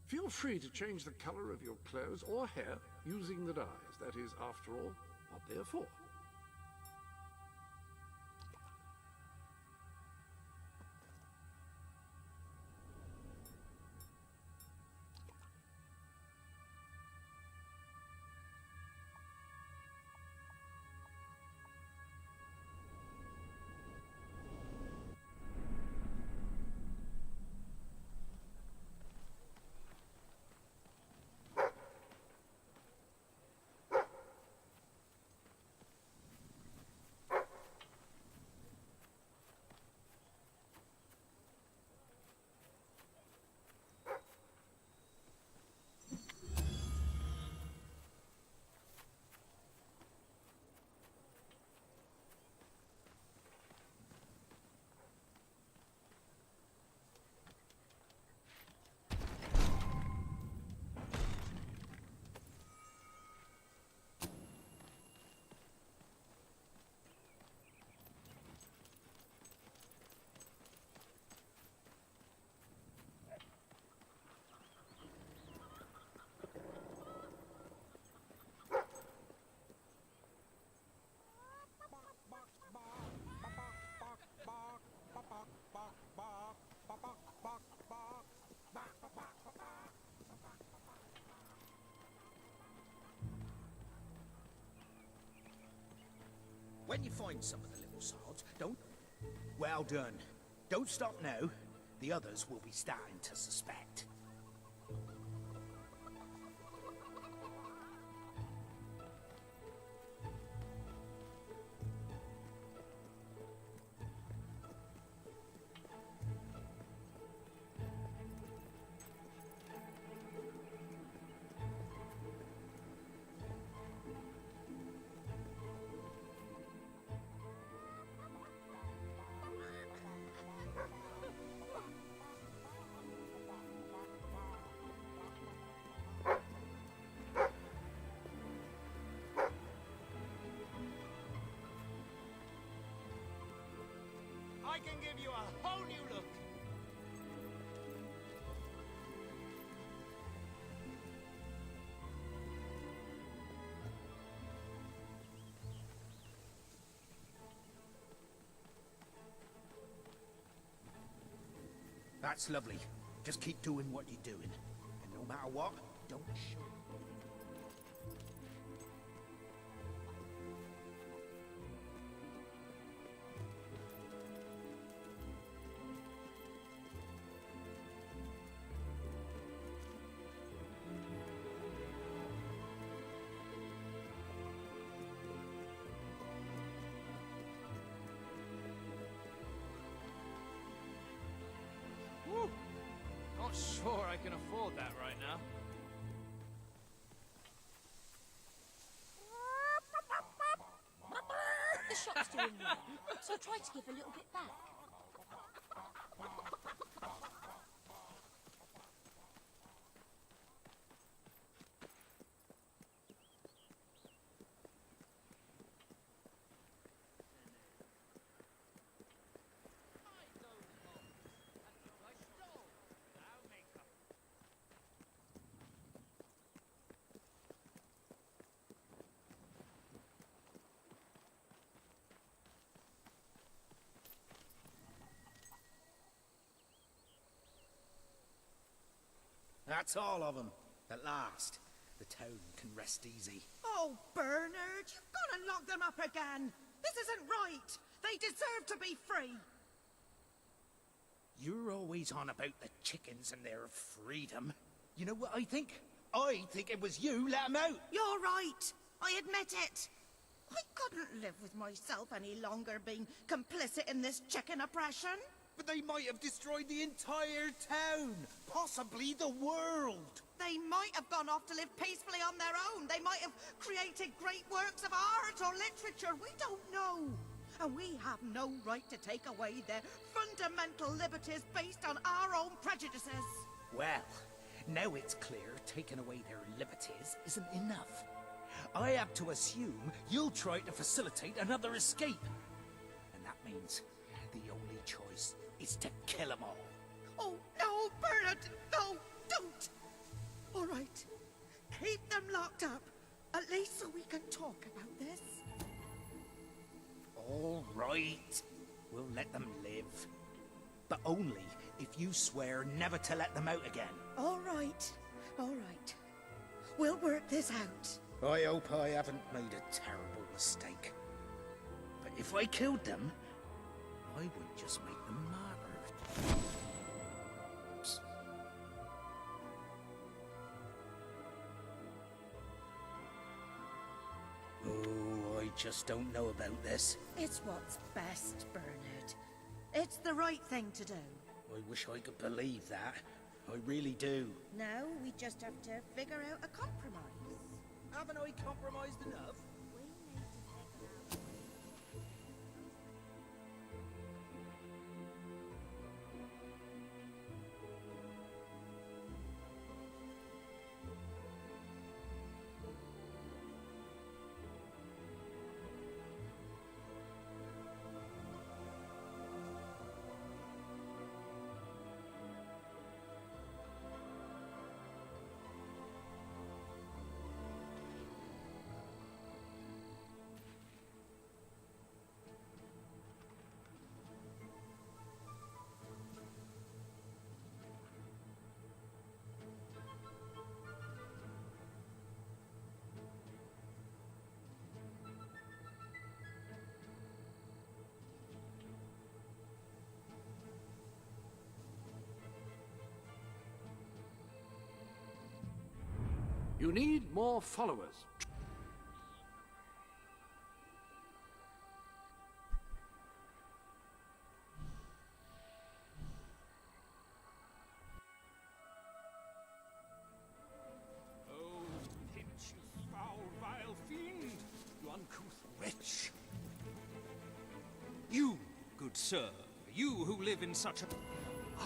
Feel free to change the color of your clothes or hair using the dyes. That is, after all, what they're for. When you find some of the little sods, don't... Well done. Don't stop now. The others will be starting to suspect. I can give you a whole new look. That's lovely. Just keep doing what you're doing. And no matter what, don't show. Woo! Not sure I can afford that right now. The shop's doing well, so try to give a little bit back. That's all of them. At last, the town can rest easy. Oh, Bernard, you've gone and locked them up again. This isn't right. They deserve to be free. You're always on about the chickens and their freedom. You know what I think? I think it was you let them out. You're right. I admit it. I couldn't live with myself any longer being complicit in this chicken oppression. But they might have destroyed the entire town. Possibly the world. They might have gone off to live peacefully on their own. They might have created great works of art or literature. We don't know. And we have no right to take away their fundamental liberties based on our own prejudices. Well, now it's clear taking away their liberties isn't enough. I have to assume you'll try to facilitate another escape. And that means the only choice is to kill them all. Oh, no, Bernard! No, don't! All right. Keep them locked up. At least so we can talk about this. All right. We'll let them live. But only if you swear never to let them out again. All right. All right. We'll work this out. I hope I haven't made a terrible mistake. But if I killed them, I would just make them martyrs. Oops. Oh, I just don't know about this. It's what's best, Bernard. It's the right thing to do. I wish I could believe that. I really do. Now we just have to figure out a compromise. Haven't I compromised enough? You need more followers. Oh, pinch, you foul, vile fiend! You uncouth wretch! You, good sir, you who live in such a... Ah,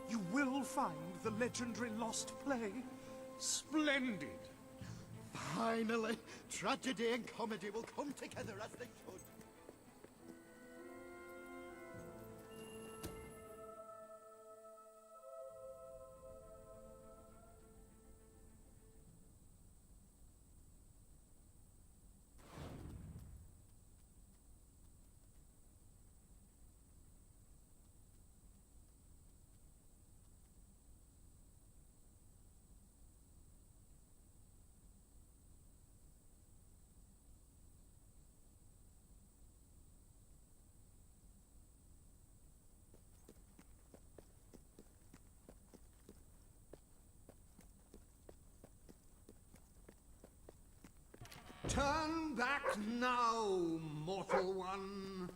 you will find the legendary lost play. Splendid! Finally, tragedy and comedy will come together as they should. Turn back now, mortal one.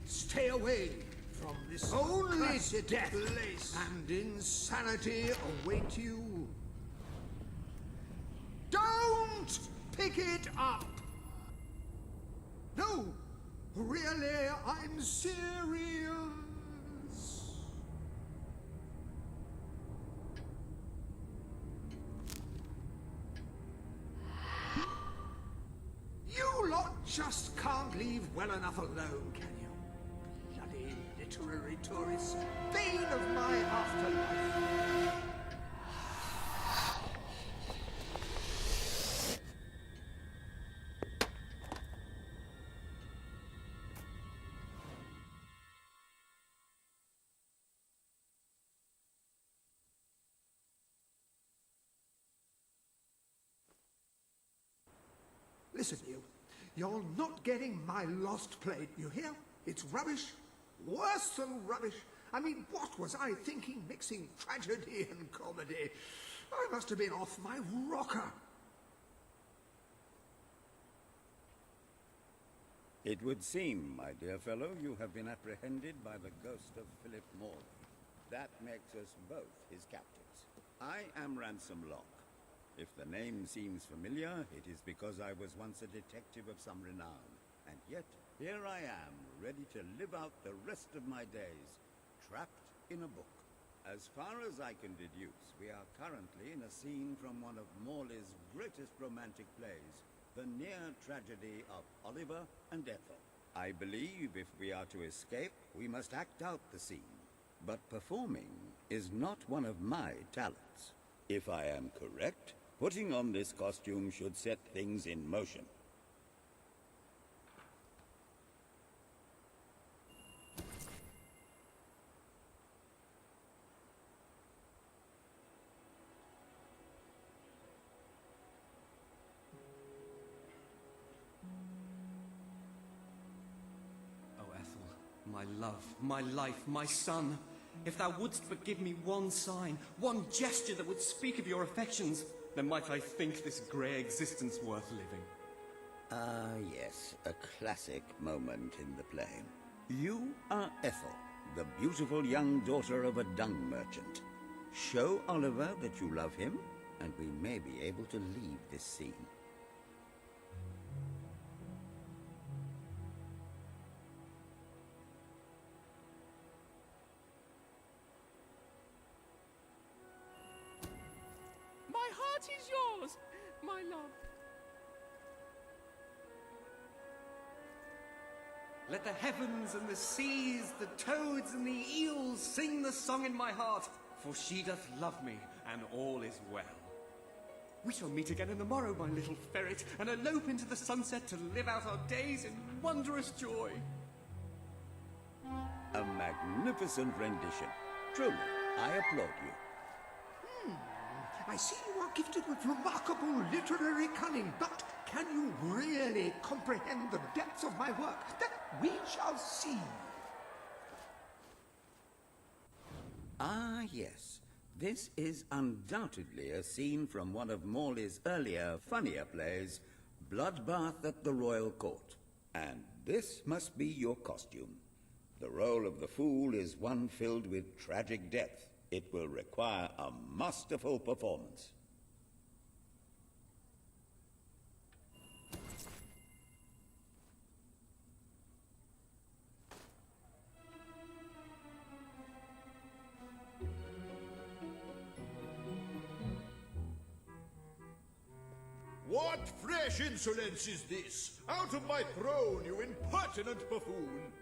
Stay away from this only death place, and insanity await you. Don't pick it up! No, really, I'm serious. You lot just can't leave well enough alone, can you? Bloody literary tourists, bane of my afterlife. Listen, you're not getting my lost plate, you hear? It's rubbish. Worse than rubbish. I mean, what was I thinking mixing tragedy and comedy? I must have been off my rocker. It would seem, my dear fellow, you have been apprehended by the ghost of Philip Morley. That makes us both his captives. I am Ransom Locke. If the name seems familiar, it is because I was once a detective of some renown. And yet, here I am, ready to live out the rest of my days, trapped in a book. As far as I can deduce, we are currently in a scene from one of Morley's greatest romantic plays, the near tragedy of Oliver and Ethel. I believe if we are to escape, we must act out the scene. But performing is not one of my talents. If I am correct, putting on this costume should set things in motion. Oh, Ethel, my love, my life, my son. If thou wouldst but give me one sign, one gesture that would speak of your affections, then might I think this grey existence worth living. Ah, yes, a classic moment in the play. You are Ethel, the beautiful young daughter of a dung merchant. Show Oliver that you love him, and we may be able to leave this scene. My heart is yours, my love. Let the heavens and the seas, the toads and the eels sing the song in my heart, for she doth love me, and all is well. We shall meet again in the morrow, my little ferret, and elope into the sunset to live out our days in wondrous joy. A magnificent rendition. Truly, I applaud you. I see you are gifted with remarkable literary cunning, but can you really comprehend the depths of my work? That we shall see. Ah, yes. This is undoubtedly a scene from one of Morley's earlier, funnier plays, Bloodbath at the Royal Court. And this must be your costume. The role of the fool is one filled with tragic depth. It will require a masterful performance. What fresh insolence is this? Out of my throne, you impertinent buffoon!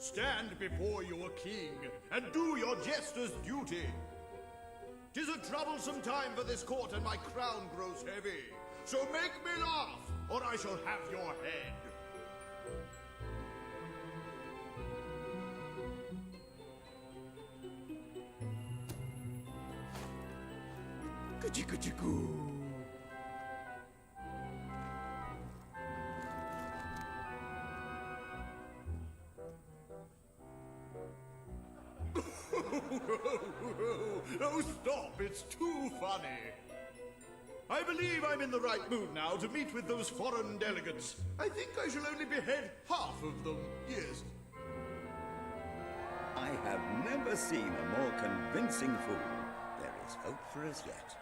Stand before your king, and do your jester's duty. 'Tis a troublesome time for this court, and my crown grows heavy. So make me laugh, or I shall have your head. Kuchi-kuchi-goo. Oh, stop! It's too funny. I believe I'm in the right mood now to meet with those foreign delegates. I think I shall only behead half of them, yes. I have never seen a more convincing fool. There is hope for us yet.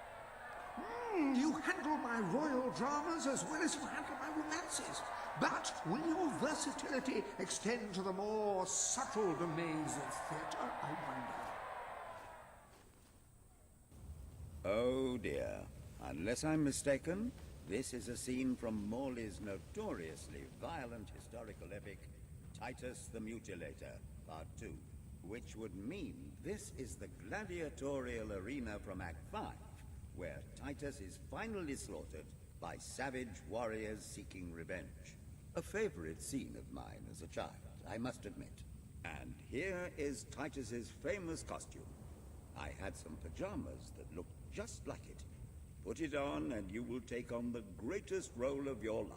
You handle my royal dramas as well as you handle my romances. But will your versatility extend to the more subtle domains of theatre, I wonder? Oh dear. Unless I'm mistaken, this is a scene from Morley's notoriously violent historical epic, Titus the Mutilator, Part 2, which would mean this is the gladiatorial arena from Act 5, where Titus is finally slaughtered by savage warriors seeking revenge. A favorite scene of mine as a child, I must admit. And here is Titus's famous costume. I had some pajamas that looked just like it. Put it on and you will take on the greatest role of your life.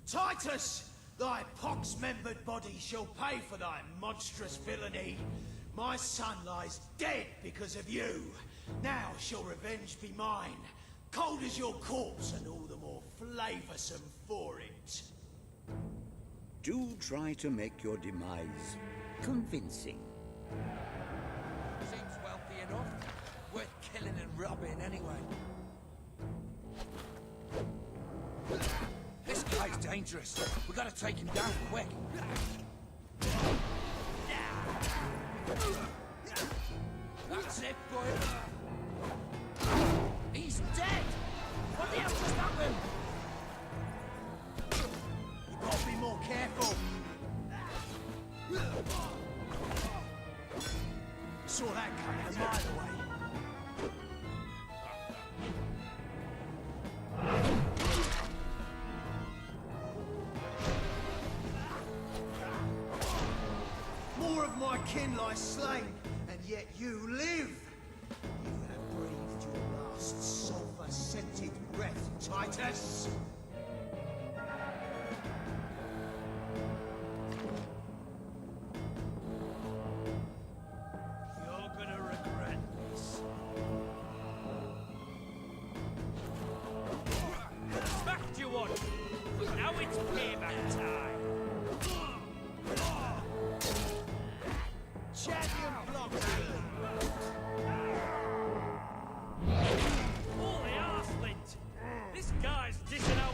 Titus! Thy pox-membered body shall pay for thy monstrous villainy. My son lies dead because of you. Now shall revenge be mine, cold as your corpse and all the more flavoursome for it. Do try to make your demise convincing. Seems wealthy enough. Worth killing and robbing anyway. This guy's dangerous. We gotta take him down quick. That's it, boy. He's dead! What the hell just happened? You gotta be more careful. Saw that coming a mile away. More of my kin lie slain, and yet you live. You have breathed your last sulphur-scented breath, Titus. You're gonna regret this. Smacked you one! Now it's payback time! Champion block! Holy arselint! This guy's dishing out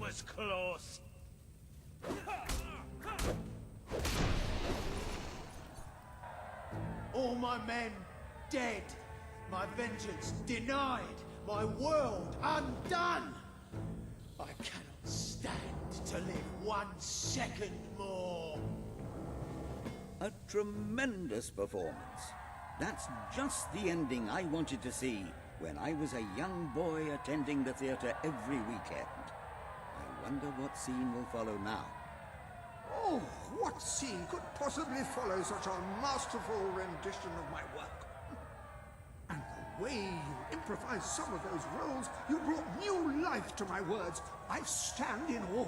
was close. All my men dead. My vengeance denied. My world undone. I cannot stand to live 1 second more. A tremendous performance. That's just the ending I wanted to see when I was a young boy attending the theatre every weekend. I wonder what scene will follow now. Oh, what scene could possibly follow such a masterful rendition of my work? And the way you improvised some of those roles, you brought new life to my words. I stand in awe.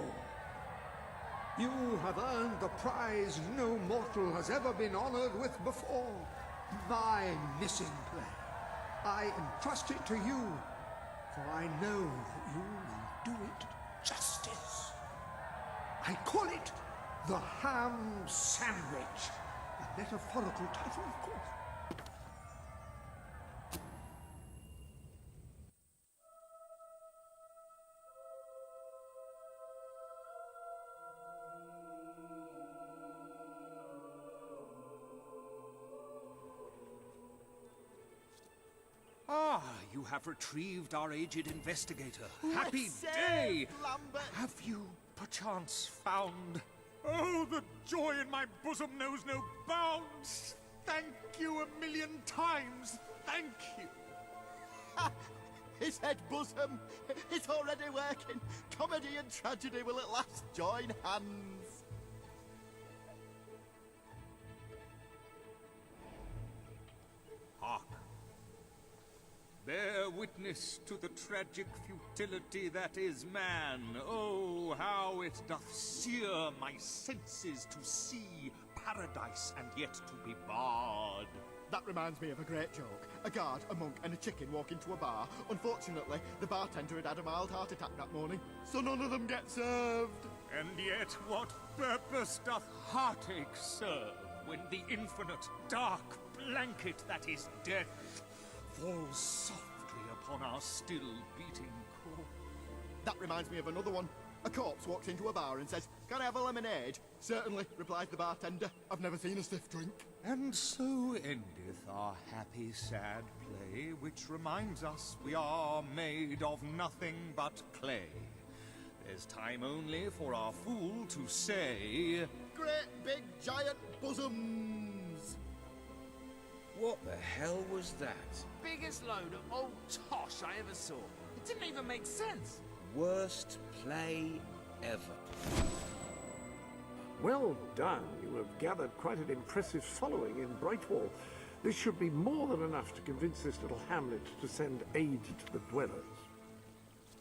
You have earned the prize no mortal has ever been honored with before. My missing play. I entrust it to you, for I know that you will do it justice. I call it The Ham Sandwich. A metaphorical title, of course. Ah, you have retrieved our aged investigator. Happy Well day! said, Lambert. Have you, perchance, found... Oh, the joy in my bosom knows no bounds! Thank you 1,000,000 times! Thank you! His head bosom. It's already working. Comedy and tragedy will at last join hands. Hark! Bear witness to the tragic futility that is man. Oh, how it doth sear my senses to see paradise and yet to be barred. That reminds me of a great joke. A guard, a monk, and a chicken walk into a bar. Unfortunately, the bartender had a mild heart attack that morning, so none of them get served. And yet what purpose doth heartache serve when the infinite dark blanket that is death falls softly upon our still beating core? That reminds me of another one. A corpse walks into a bar and says, "Can I have a lemonade?" "Certainly," replies the bartender. "I've never seen a stiff drink." And so endeth our happy sad play, which reminds us we are made of nothing but clay. There's time only for our fool to say, Great big giant bosoms! What the hell was that? Biggest load of old tosh I ever saw. It didn't even make sense. Worst play ever. Well done. You have gathered quite an impressive following in Brightwall. This should be more than enough to convince this little hamlet to send aid to the dwellers.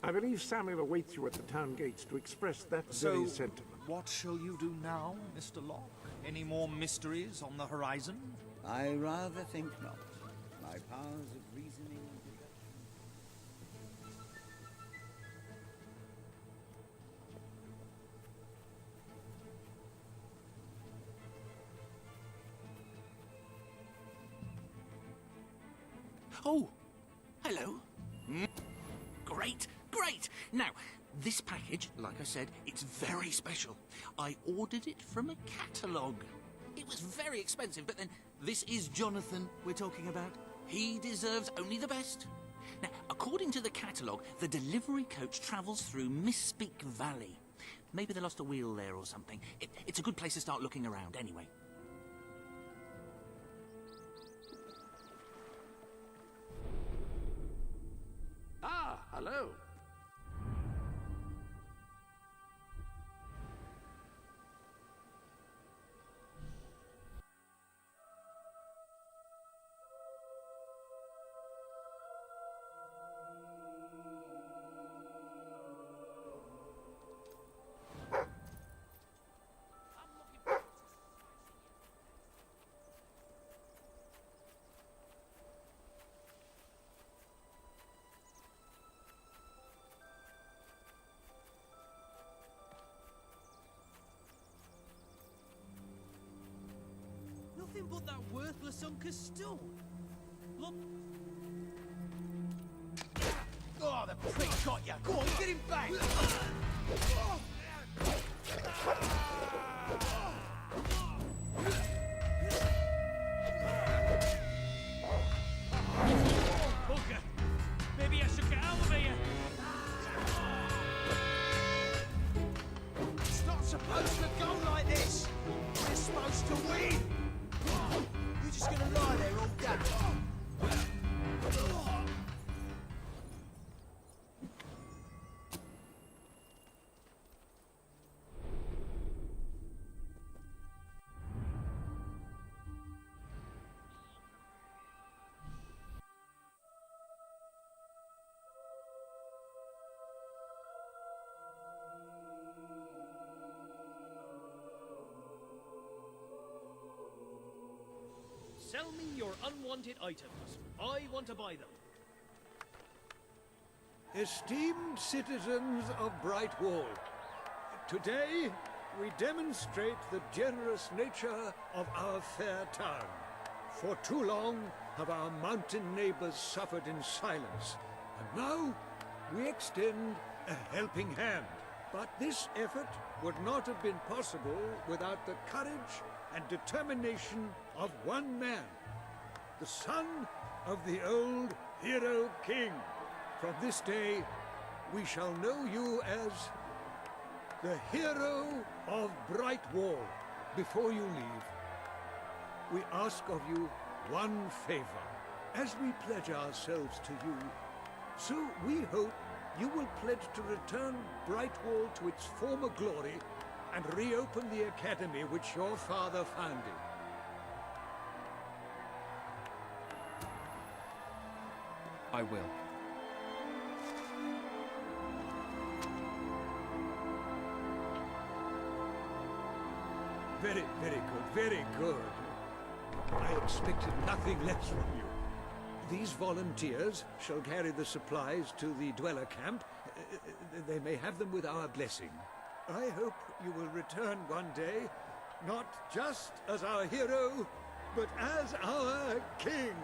I believe Samuel awaits you at the town gates to express that very sentiment. What shall you do now, Mr. Locke? Any more mysteries on the horizon? I rather think not. My powers of reasoning and deduction... Oh, hello. Great, great. Now, this package, like I said, it's very special. I ordered it from a catalogue. It was very expensive, but then this is Jonathan we're talking about. He deserves only the best. Now, according to the catalogue, the delivery coach travels through Misspeak Valley. Maybe they lost a wheel there or something. It's a good place to start looking around anyway. Ah, hello. Nothing but that worthless Uncle Stone. Look. Oh, the prick got you! Go on, get him back! Bugger! Maybe I should get out of here. It's not supposed to go like this. We're supposed to win. You're just gonna lie there all day. Sell me your unwanted items. I want to buy them. Esteemed citizens of Brightwall, today we demonstrate the generous nature of our fair town. For too long have our mountain neighbors suffered in silence, and now we extend a helping hand. But this effort would not have been possible without the courage and determination of one man, the son of the old hero king. From this day, we shall know you as the hero of Brightwall. Before you leave, we ask of you one favor. As we pledge ourselves to you, so we hope you will pledge to return Brightwall to its former glory and reopen the academy which your father founded. I will. Very, very good, very good. I expected nothing less from you. These volunteers shall carry the supplies to the dweller camp. They may have them with our blessing. I hope you will return one day, not just as our hero, but as our king.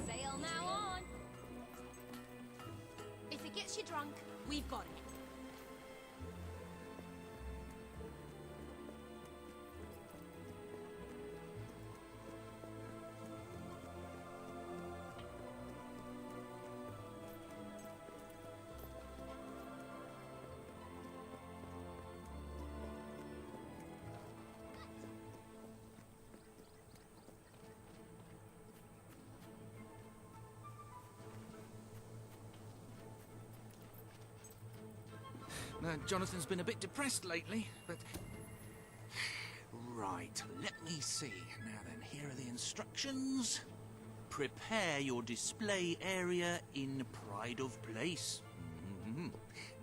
Sail now on. If it gets you drunk, we've got it. Jonathan's been a bit depressed lately, but... Right, let me see. Now then, here are the instructions. Prepare your display area in pride of place.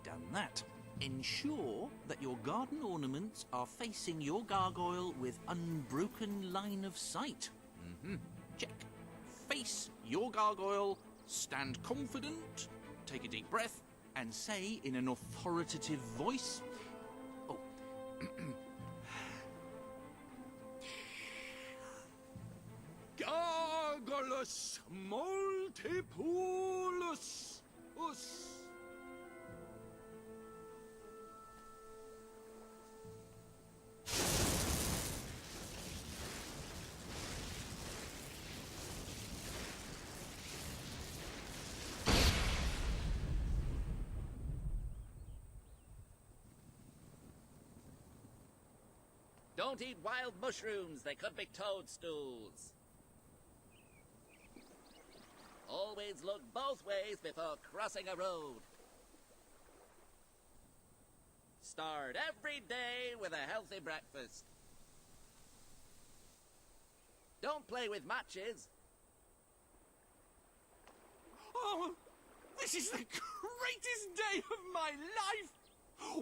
Done that. Ensure that your garden ornaments are facing your gargoyle with unbroken line of sight. Check. Face your gargoyle, stand confident, take a deep breath, and say in an authoritative voice... Oh. Gargulus multipolus us. Don't eat wild mushrooms, they could be toadstools. Always look both ways before crossing a road. Start every day with a healthy breakfast. Don't play with matches. Oh, this is the greatest day of my life!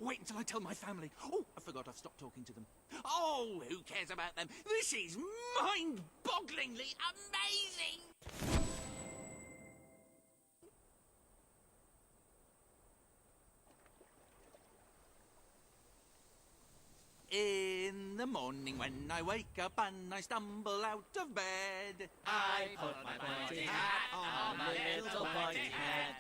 Wait until I tell my family. Oh, I forgot I've stopped talking to them. Oh, who cares about them? This is mind-bogglingly amazing! the morning when I wake up and I stumble out of bed. I put my pointy hat on my little pointy head.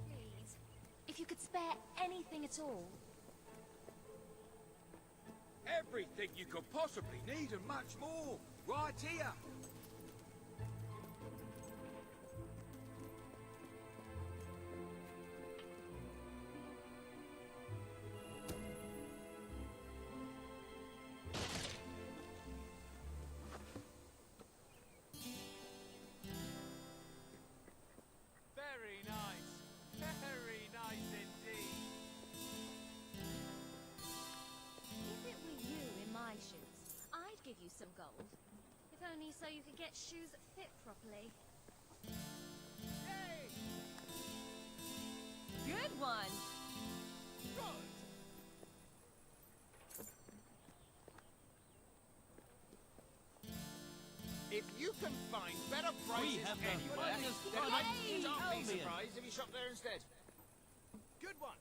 Please, if you could spare anything at all. Everything you could possibly need and much more. Right here. Very nice. Very nice indeed. If it were you in my shoes, I'd give you some gold. If only so you could get shoes that fit properly. Hey! Good one! Good! If you can find better prices have the anywhere, finest then I Yay! don't be Albion. surprised if you shop there instead. Good one.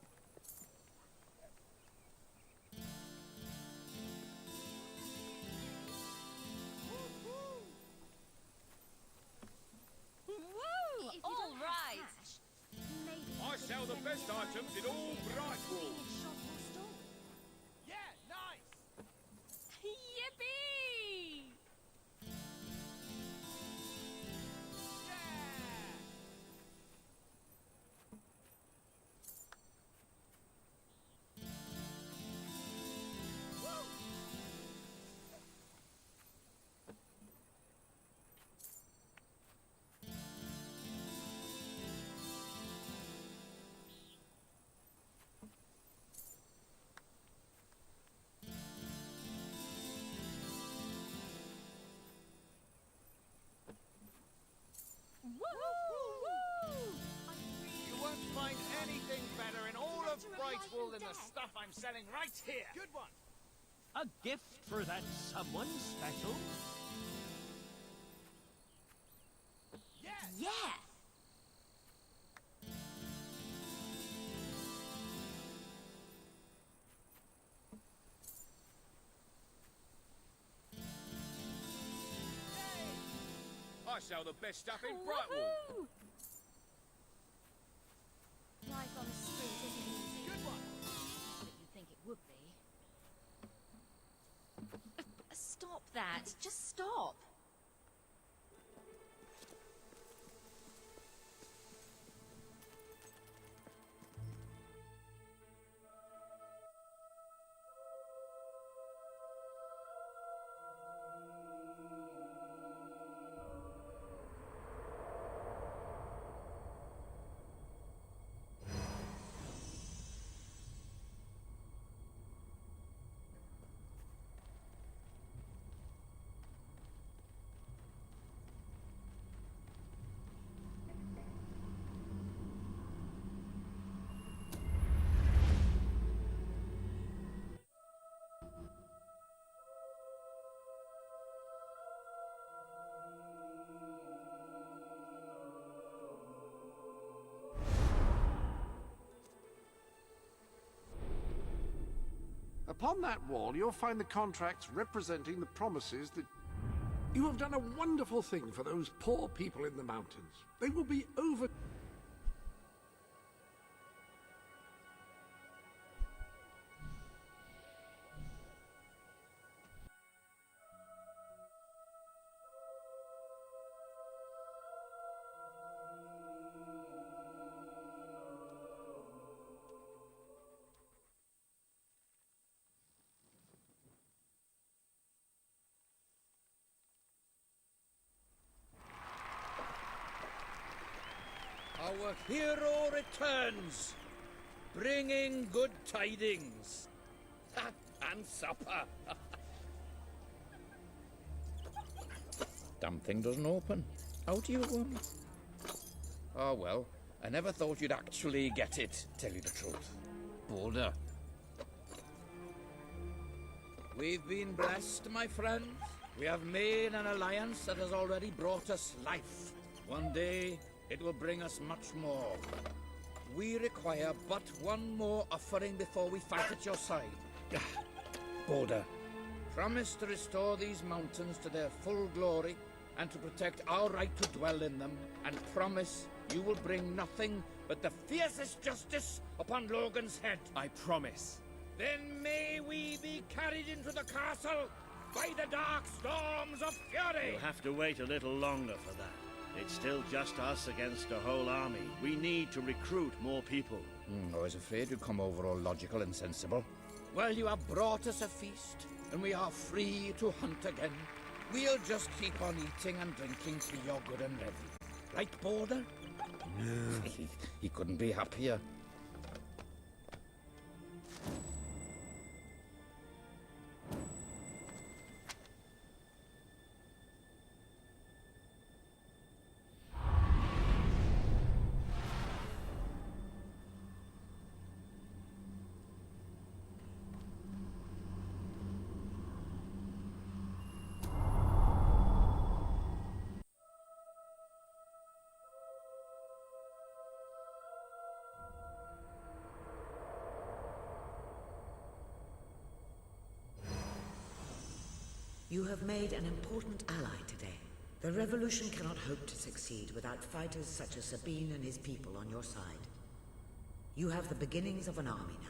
Woo! If you All don't have right! cash, Maybe I sell the best items in all Brightwall. shop or store. Yeah, nice! Yippee! You won't find anything better in all of Brightwall than the stuff I'm selling right here. Good one. A gift for that someone special? Yeah! I sell the best stuff in Brightwall. Woohoo! Life on the street isn't easy. Good one. But you think it would be. Stop that! Just stop! On that wall, you'll find the contracts representing the promises that... You have done a wonderful thing for those poor people in the mountains. They will be over... Our hero returns, bringing good tidings. And supper. Damn thing doesn't open. How do you, Oh well, I never thought you'd actually get it, tell you the truth. Boulder. We've been blessed, my friends. We have made an alliance that has already brought us life. One day, it will bring us much more. We require but one more offering before we fight at your side. Boulder, promise to restore these mountains to their full glory and to protect our right to dwell in them, and promise you will bring nothing but the fiercest justice upon Logan's head. I promise. Then may we be carried into the castle by the dark storms of fury! You'll have to wait a little longer for that. It's still just us against a whole army. We need to recruit more people. I was afraid you'd come over all logical and sensible. Well, you have brought us a feast, and we are free to hunt again. We'll just keep on eating and drinking till you're good and ready. Right, Boulder? No. He couldn't be happier. You have made an important ally today. The revolution cannot hope to succeed without fighters such as Sabine and his people on your side. You have the beginnings of an army now.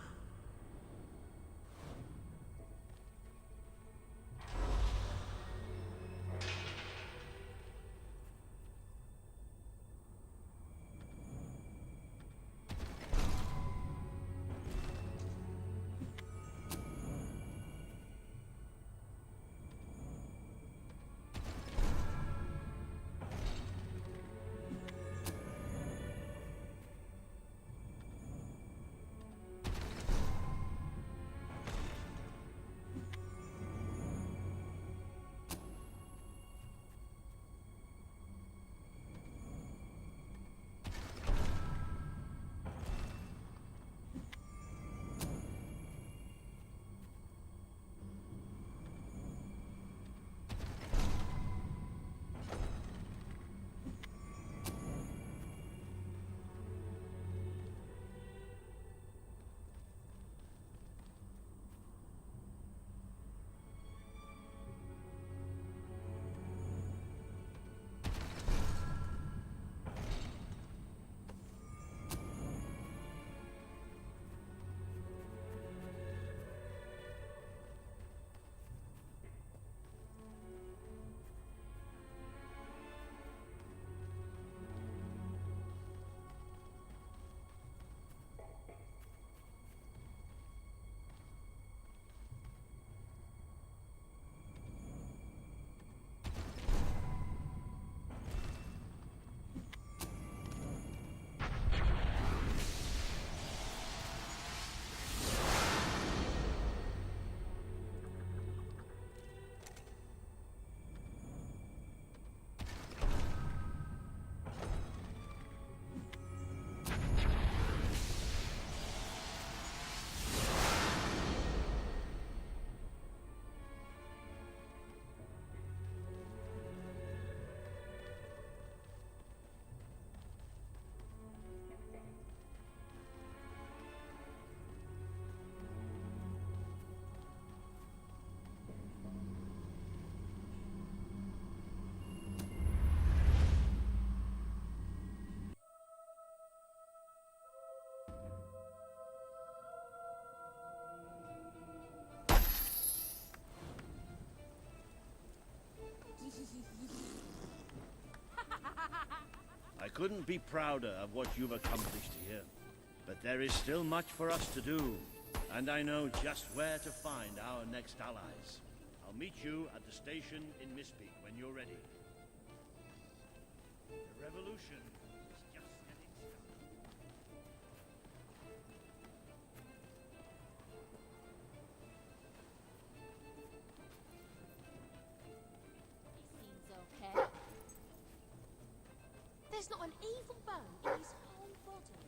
couldn't be prouder of what you've accomplished here. But there is still much for us to do, and I know just where to find our next allies. I'll meet you at the station in Mistpeak when you're ready. The revolution is just getting started. He seems okay. There's not an evil bone in his whole body.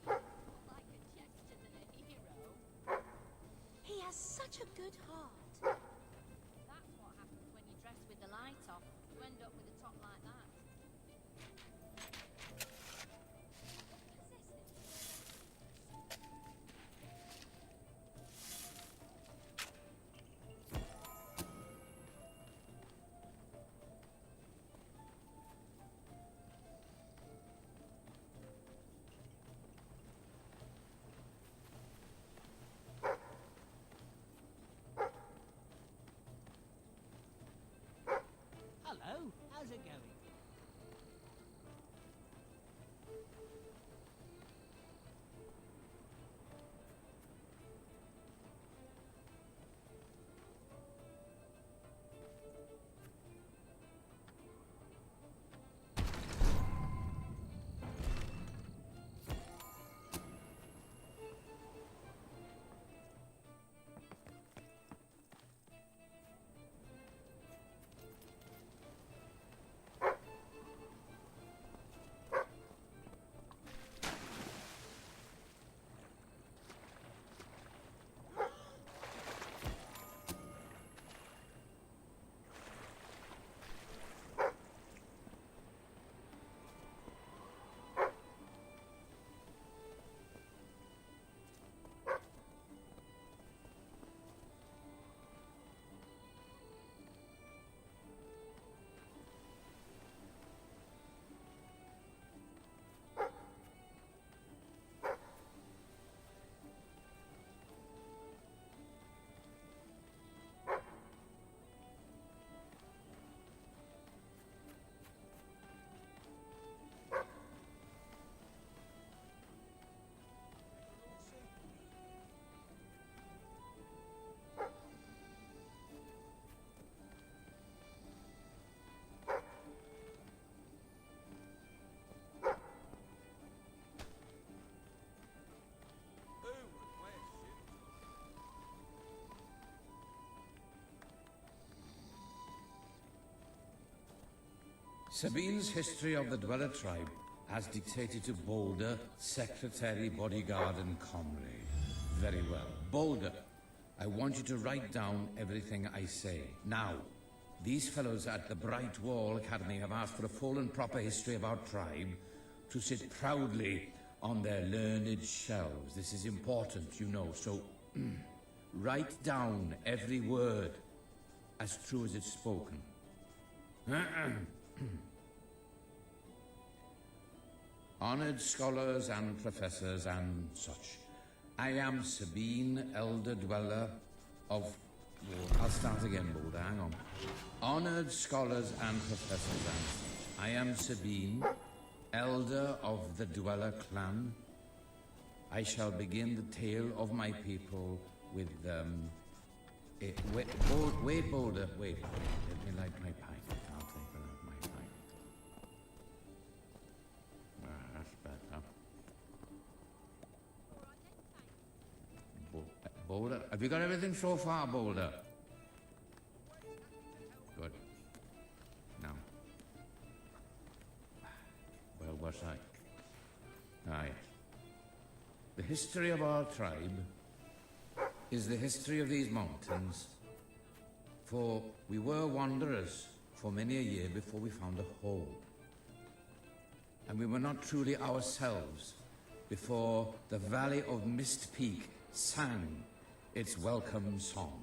Like a jester than a hero. He has such a good heart. That's what happens when you dress with the light off. You end up with a top like that. Hello, how's it going? Sabine's history of the Dweller tribe, as dictated to Boulder, secretary, bodyguard, and comrade. Very well. Boulder, I want you to write down everything I say. Now, these fellows at the Bright Wall Academy have asked for a full and proper history of our tribe to sit proudly on their learned shelves. This is important, you know, so write down every word as true as it's spoken. Honored scholars and professors and such, I am Sabine, elder dweller of... I'll start again, Boulder, hang on. Honored scholars and professors and such, I am Sabine, elder of the Dweller clan. I shall begin the tale of my people with, wait, Boulder, wait. Let me light my pipe. I'll take out my pipe. That's better. Boulder, have you got everything so far, Boulder? Good. Now. Where was I? Ah, yes. The history of our tribe is the history of these mountains. For we were wanderers for many a year before we found a home. And we were not truly ourselves before the valley of Mistpeak sang its welcome song.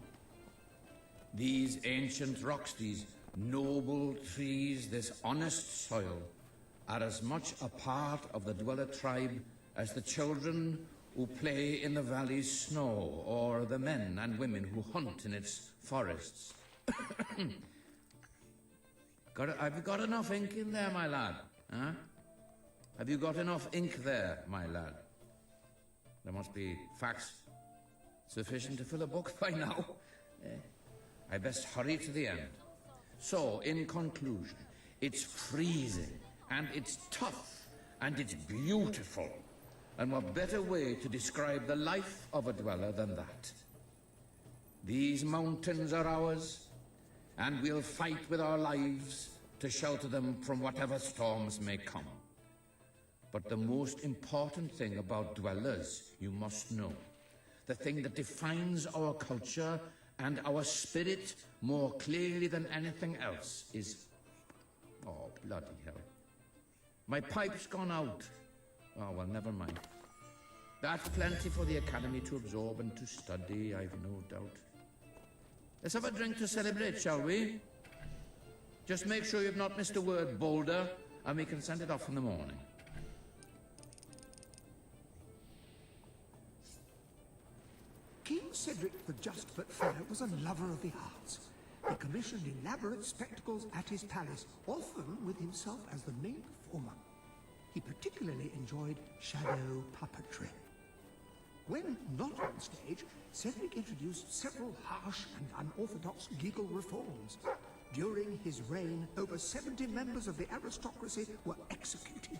These ancient rocks, these noble trees, this honest soil, are as much a part of the Dweller tribe as the children who play in the valley's snow, or the men and women who hunt in its forests. Have you got enough ink in there, my lad? Huh? Have you got enough ink there, my lad? There must be facts sufficient to fill a book by now. I best hurry to the end. So, in conclusion, it's freezing, and it's tough, and it's beautiful. And what better way to describe the life of a dweller than that? These mountains are ours, and we'll fight with our lives to shelter them from whatever storms may come. But the most important thing about dwellers, you must know, the thing that defines our culture and our spirit more clearly than anything else is... Oh, bloody hell. My pipe's gone out. Oh, well, never mind. That's plenty for the Academy to absorb and to study, I've no doubt. Let's have a drink to celebrate, shall we? Just make sure you've not missed a word, Boulder, and we can send it off in the morning. King Cedric the Just but Fair was a lover of the arts. He commissioned elaborate spectacles at his palace, often with himself as the main performer. He particularly enjoyed shadow puppetry. When not on stage, Cedric introduced several harsh and unorthodox legal reforms. During his reign, over 70 members of the aristocracy were executed.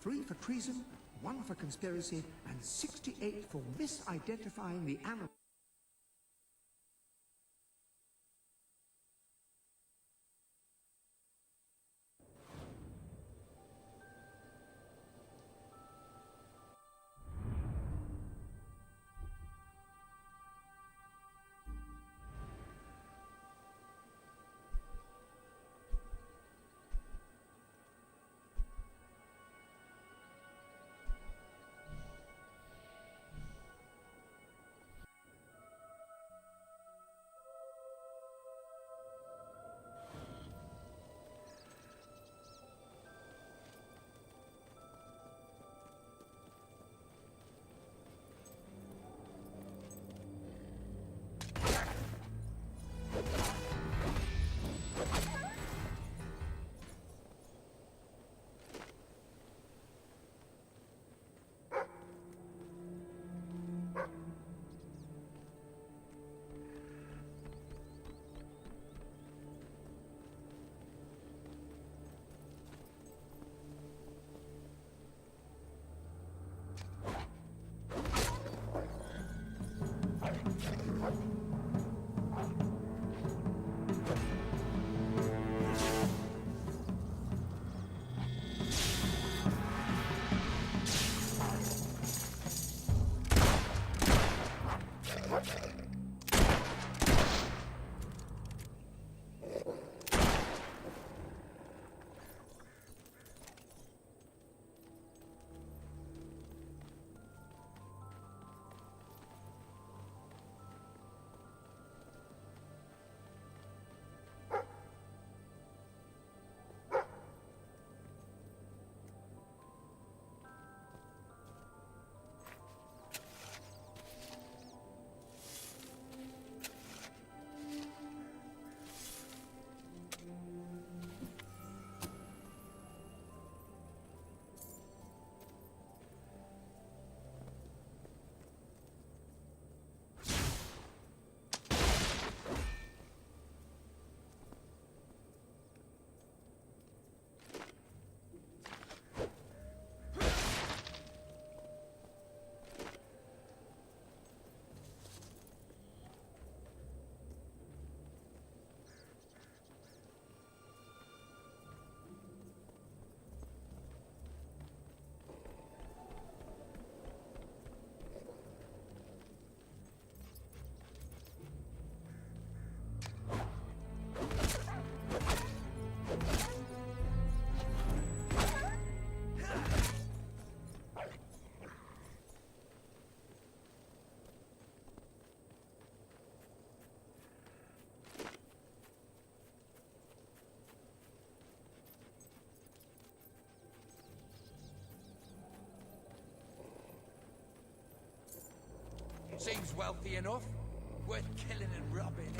3 for treason, 1 for conspiracy, and 68 for misidentifying the animal. Seems wealthy enough. Worth killing and robbing.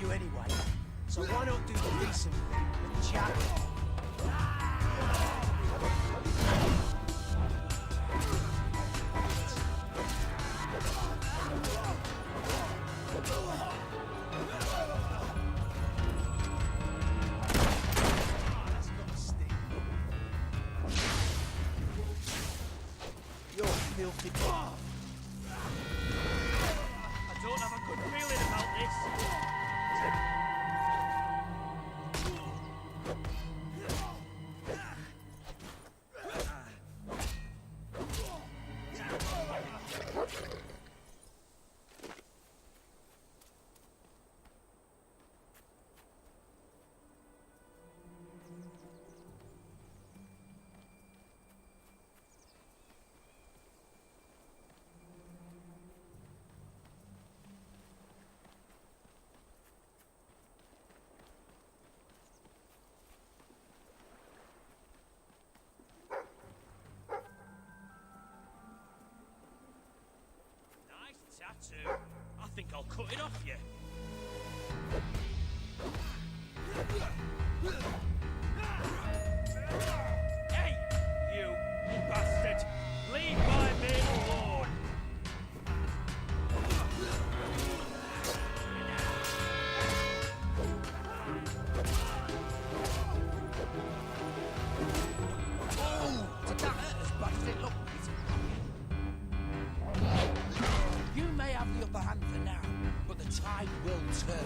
you anyway. So why not do the decent thing and chat? You're filthy. I don't have a good feeling about this. Tattoo. I think I'll cut it off you. Hey, you bastard! Leave my men alone! Oh, did that hurt us, bastard? Look, you may have the upper hand for now, but the tide will turn.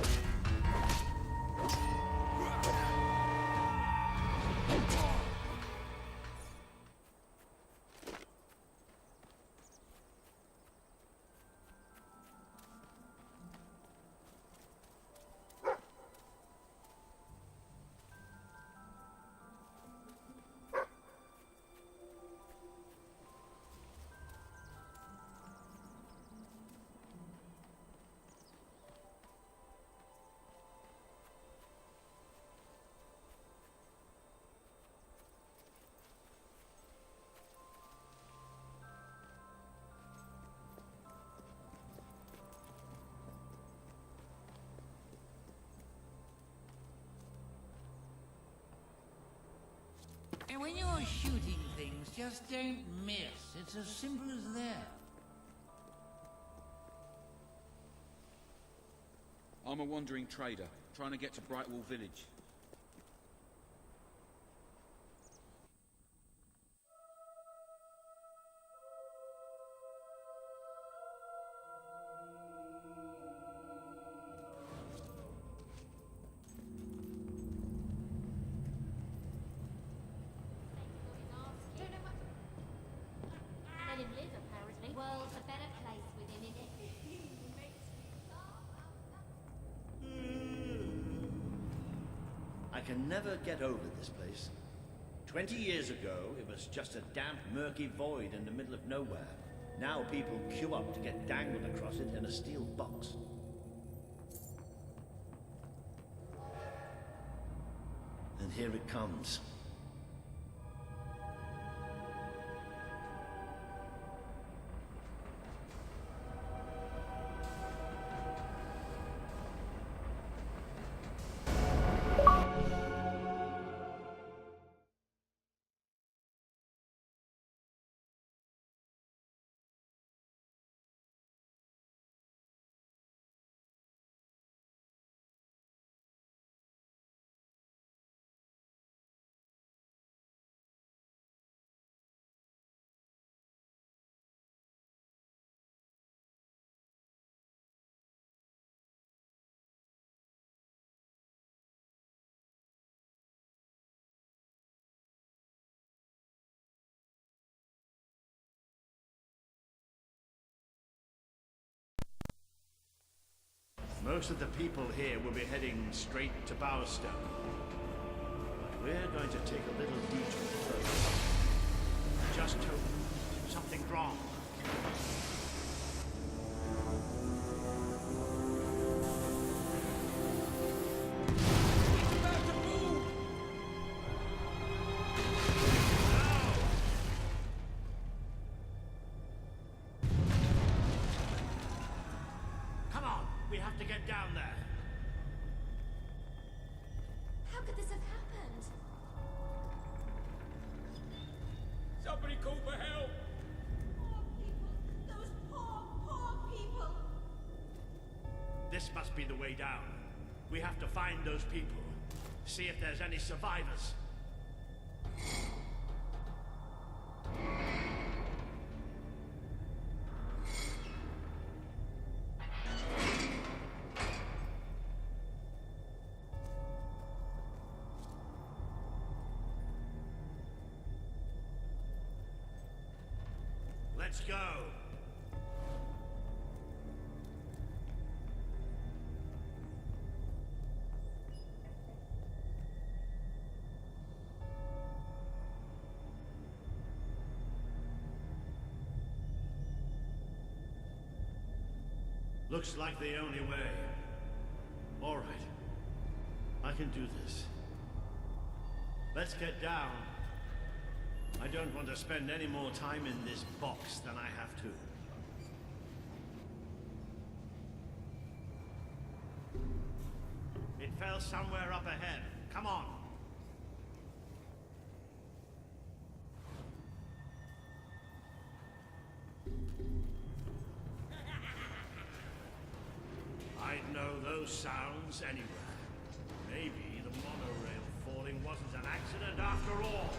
And when you're shooting things, just don't miss. It's as simple as that. I'm a wandering trader, trying to get to Brightwall Village. Let him live, apparently. World's a better place with him in it. I can never get over this place. 20 years ago, it was just a damp, murky void in the middle of nowhere. Now people queue up to get dangled across it in a steel box. And here it comes. Most of the people here will be heading straight to Bowerstone. But we're going to take a little detour first. Just hope something's wrong. Come on, we have to get down there. This must be the way down. We have to find those people. See if there's any survivors. Let's go. Looks like the only way. All right. I can do this. Let's get down. I don't want to spend any more time in this box than I have to. It fell somewhere up ahead. Come on. I'd know those sounds anywhere. Maybe the monorail falling wasn't an accident after all.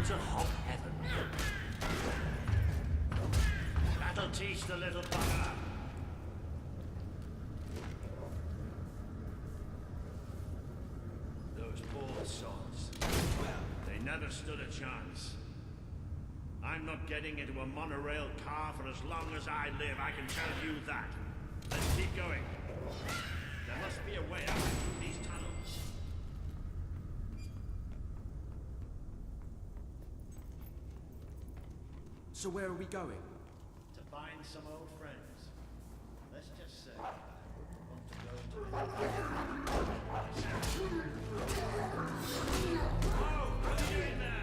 To hot heaven. That'll teach the little bugger. Those poor sods. They never stood a chance. I'm not getting into a monorail car for as long as I live, I can tell you that. Let's keep going. There must be a way out through these tunnels. So where are we going? To find some old friends. Let's just say I want to go to... Whoa! What are you in there?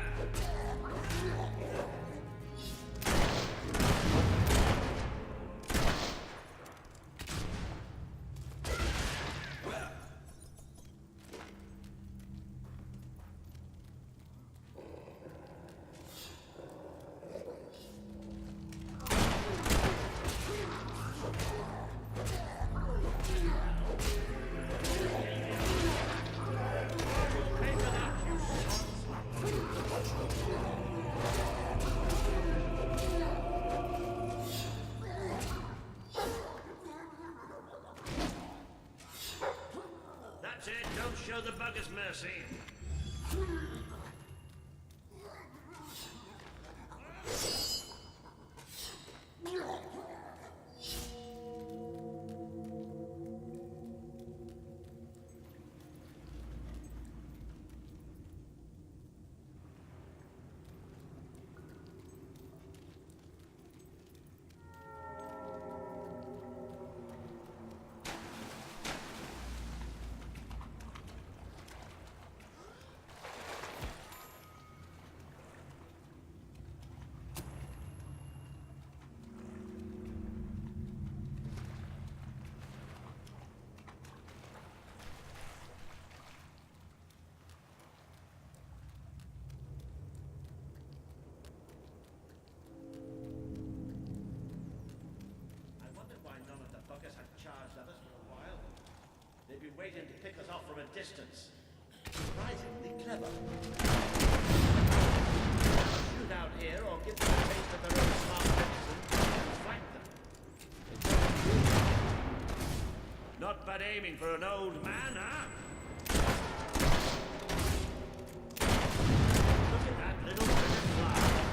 That's it, don't show the buggers mercy. They've been waiting to pick us off from a distance. Surprisingly clever. Shoot out here or give them a taste of their own smart medicine and flank them. Not bad aiming for an old man, huh? Look at that little bit of flower.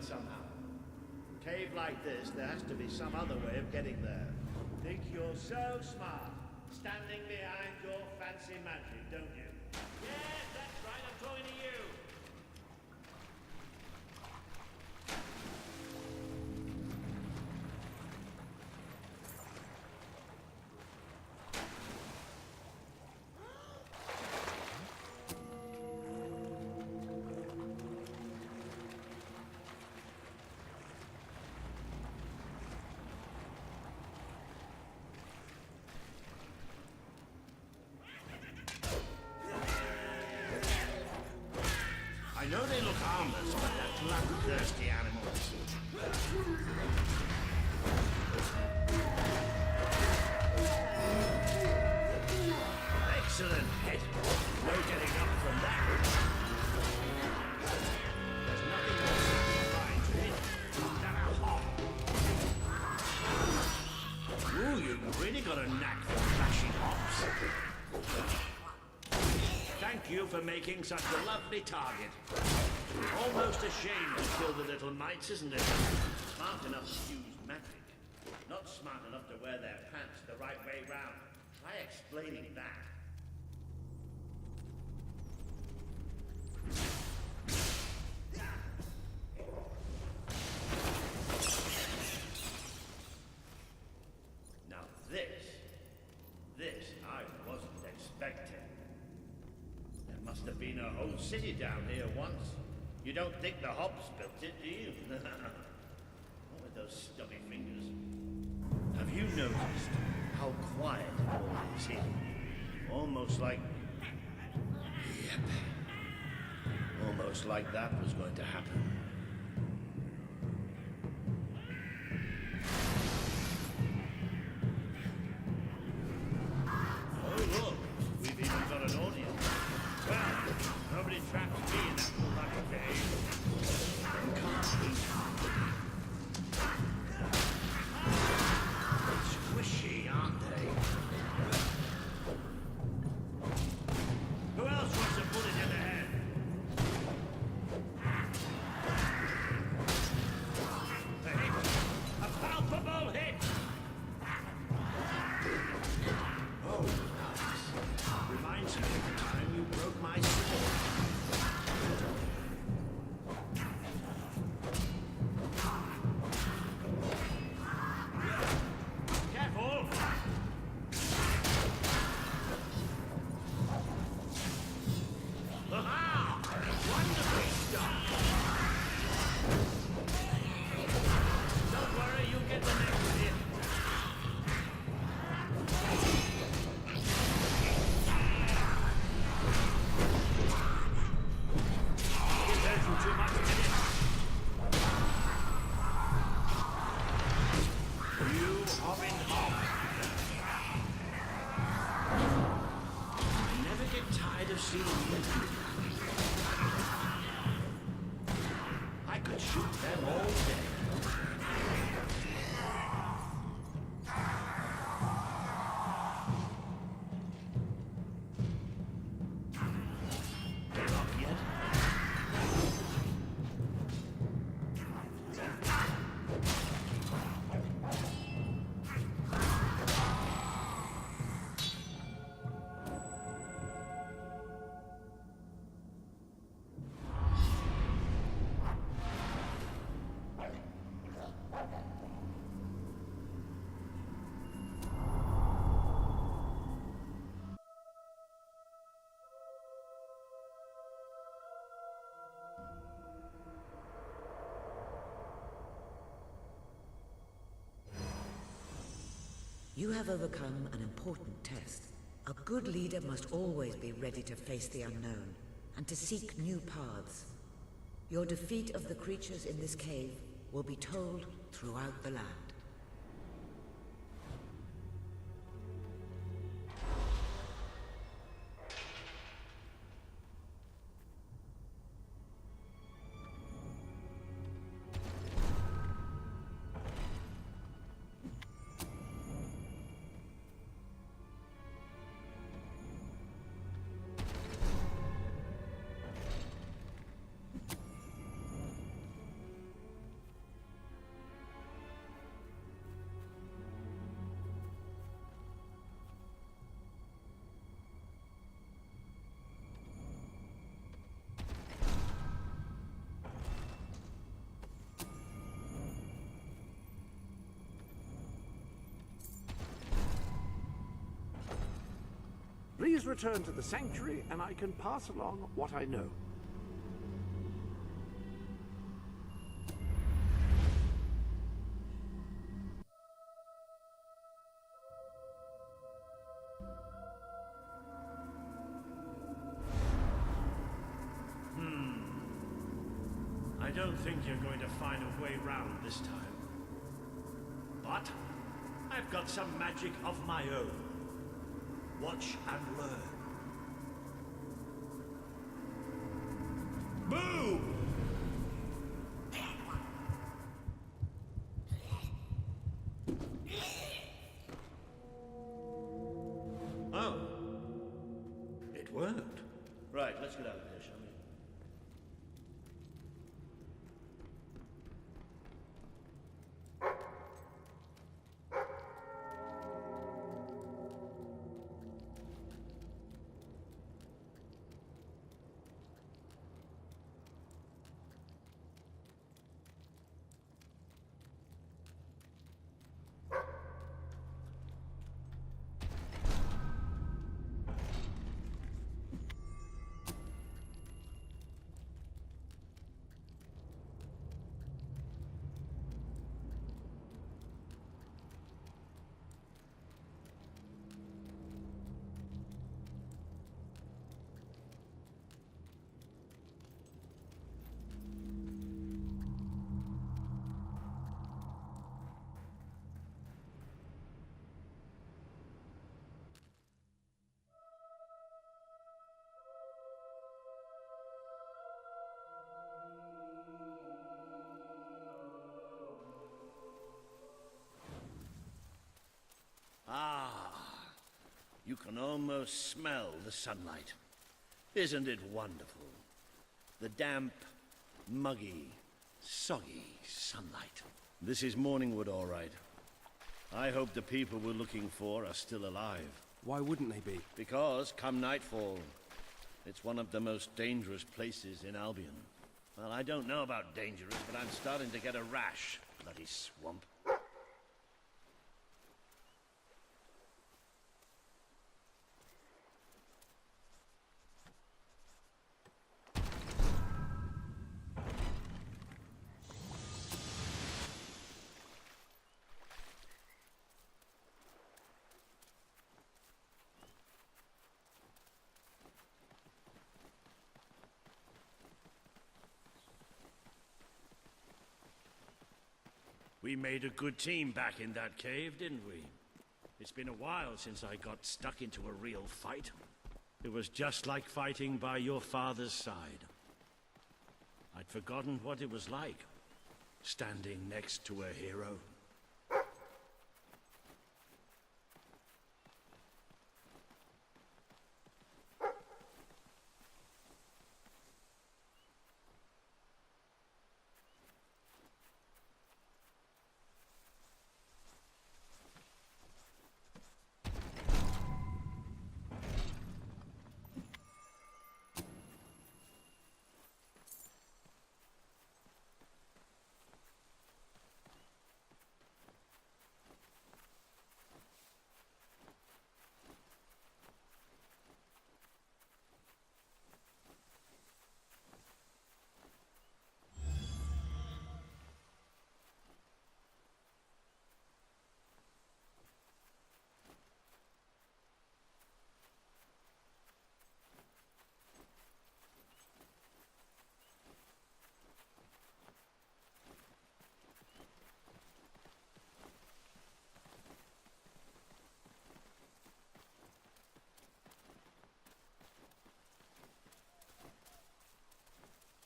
it somehow. Cave like this, there has to be some other way of getting there. Think you're so smart, standing behind your fancy magic, don't you? Yes, that's right, I'm talking to you. I know they look harmless, but they're bloodthirsty animals. Excellent hit. No getting up from that. There's nothing more satisfying to hit than a hop. Ooh, you've really got a knack for flashing hops. Thank you for making such a lovely target. Almost ashamed to kill the little mites, isn't it? Smart enough to use magic. Not smart enough to wear their pants the right way round. Try explaining that. Now this I wasn't expecting. There must have been a whole city down here once. You don't think the hops built it, do you? What with those stubby fingers? Have you noticed how quiet it all is here? Almost like... Yep. Almost like that was going to happen. Oh, look! We've even got an audience. Well, nobody traps me in that lucky cave. Squishy, aren't they? Who else wants a bullet in the head? A hit! A palpable hit! Oh, nice. Reminds me of the time you broke my sword. Careful! Aha! Wonderfully done! Don't worry, you'll get the next hit. It hurts you too much, did it? You hopping hop. I never get tired of seeing you. I could shoot them all day. They're up yet? You have overcome an important test. A good leader must always be ready to face the unknown and to seek new paths. Your defeat of the creatures in this cave will be told throughout the land. Please return to the sanctuary, and I can pass along what I know. I don't think you're going to find a way round this time. But I've got some magic of my own. Watch and learn. Boom! Oh. It worked. Right, let's get out of here, shall we? Ah, you can almost smell the sunlight. Isn't it wonderful? The damp, muggy, soggy sunlight. This is Morningwood, all right. I hope the people we're looking for are still alive. Why wouldn't they be? Because, come nightfall, it's one of the most dangerous places in Albion. Well, I don't know about dangerous, but I'm starting to get a rash. Bloody swamp. We made a good team back in that cave, didn't we? It's been a while since I got stuck into a real fight. It was just like fighting by your father's side. I'd forgotten what it was like, standing next to a hero.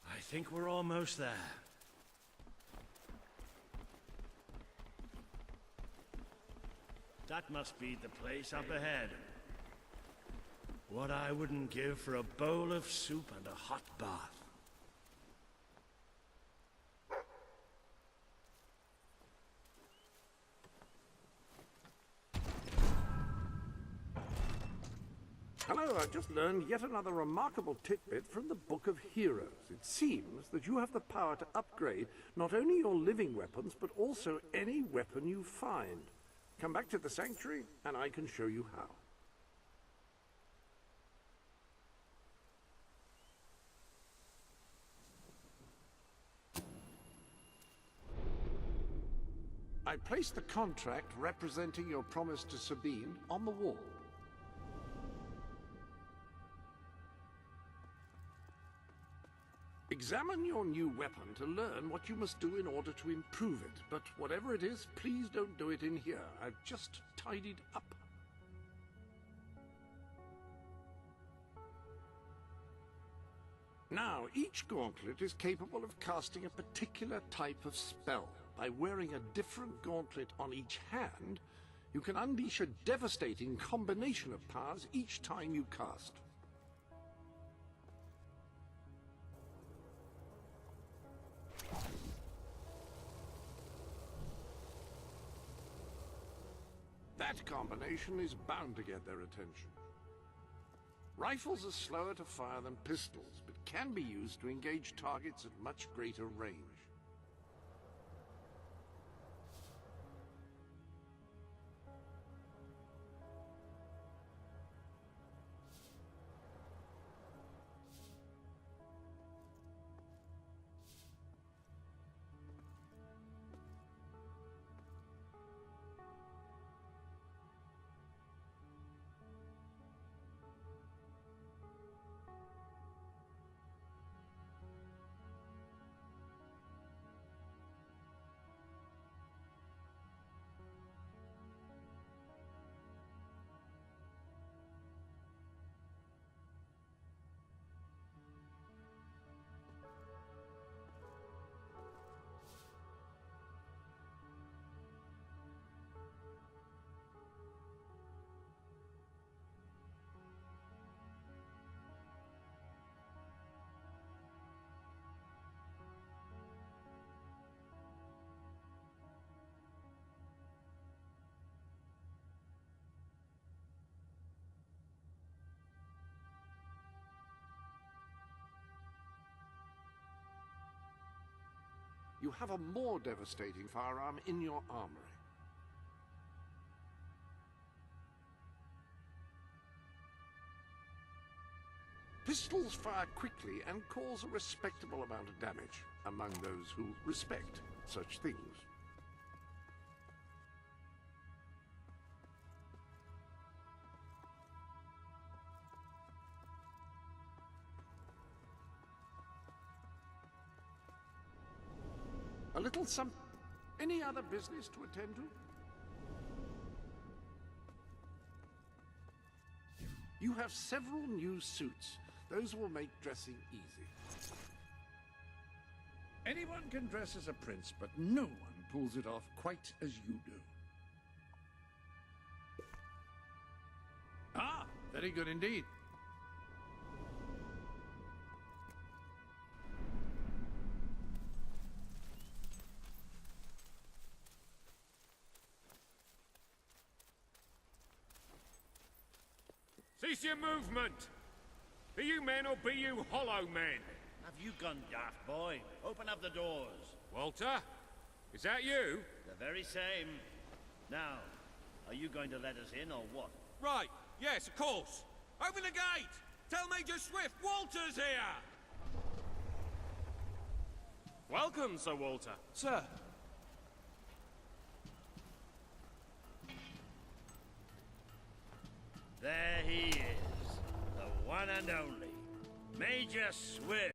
I think we're almost there. That must be the place up ahead. What I wouldn't give for a bowl of soup and a hot bath. Hello, I've just learned yet another remarkable tidbit from the Book of Heroes. It seems that you have the power to upgrade not only your living weapons, but also any weapon you find. Come back to the sanctuary, and I can show you how. I placed the contract representing your promise to Sabine on the wall. Examine your new weapon to learn what you must do in order to improve it, but whatever it is, please don't do it in here. I've just tidied up. Now, each gauntlet is capable of casting a particular type of spell. By wearing a different gauntlet on each hand, you can unleash a devastating combination of powers each time you cast. That combination is bound to get their attention. Rifles are slower to fire than pistols, but can be used to engage targets at much greater range. You have a more devastating firearm in your armory. Pistols fire quickly and cause a respectable amount of damage among those who respect such things. A little some... Any other business to attend to? You have several new suits. Those will make dressing easy. Anyone can dress as a prince, but no one pulls it off quite as you do. Ah, very good indeed. Cease your movement! Be you men or be you hollow men? Have you gone daft, boy? Open up the doors. Walter? Is that you? The very same. Now, are you going to let us in or what? Right, yes, of course. Open the gate! Tell Major Swift Walter's here! Welcome, Sir Walter. Sir. There he is, the one and only, Major Swift.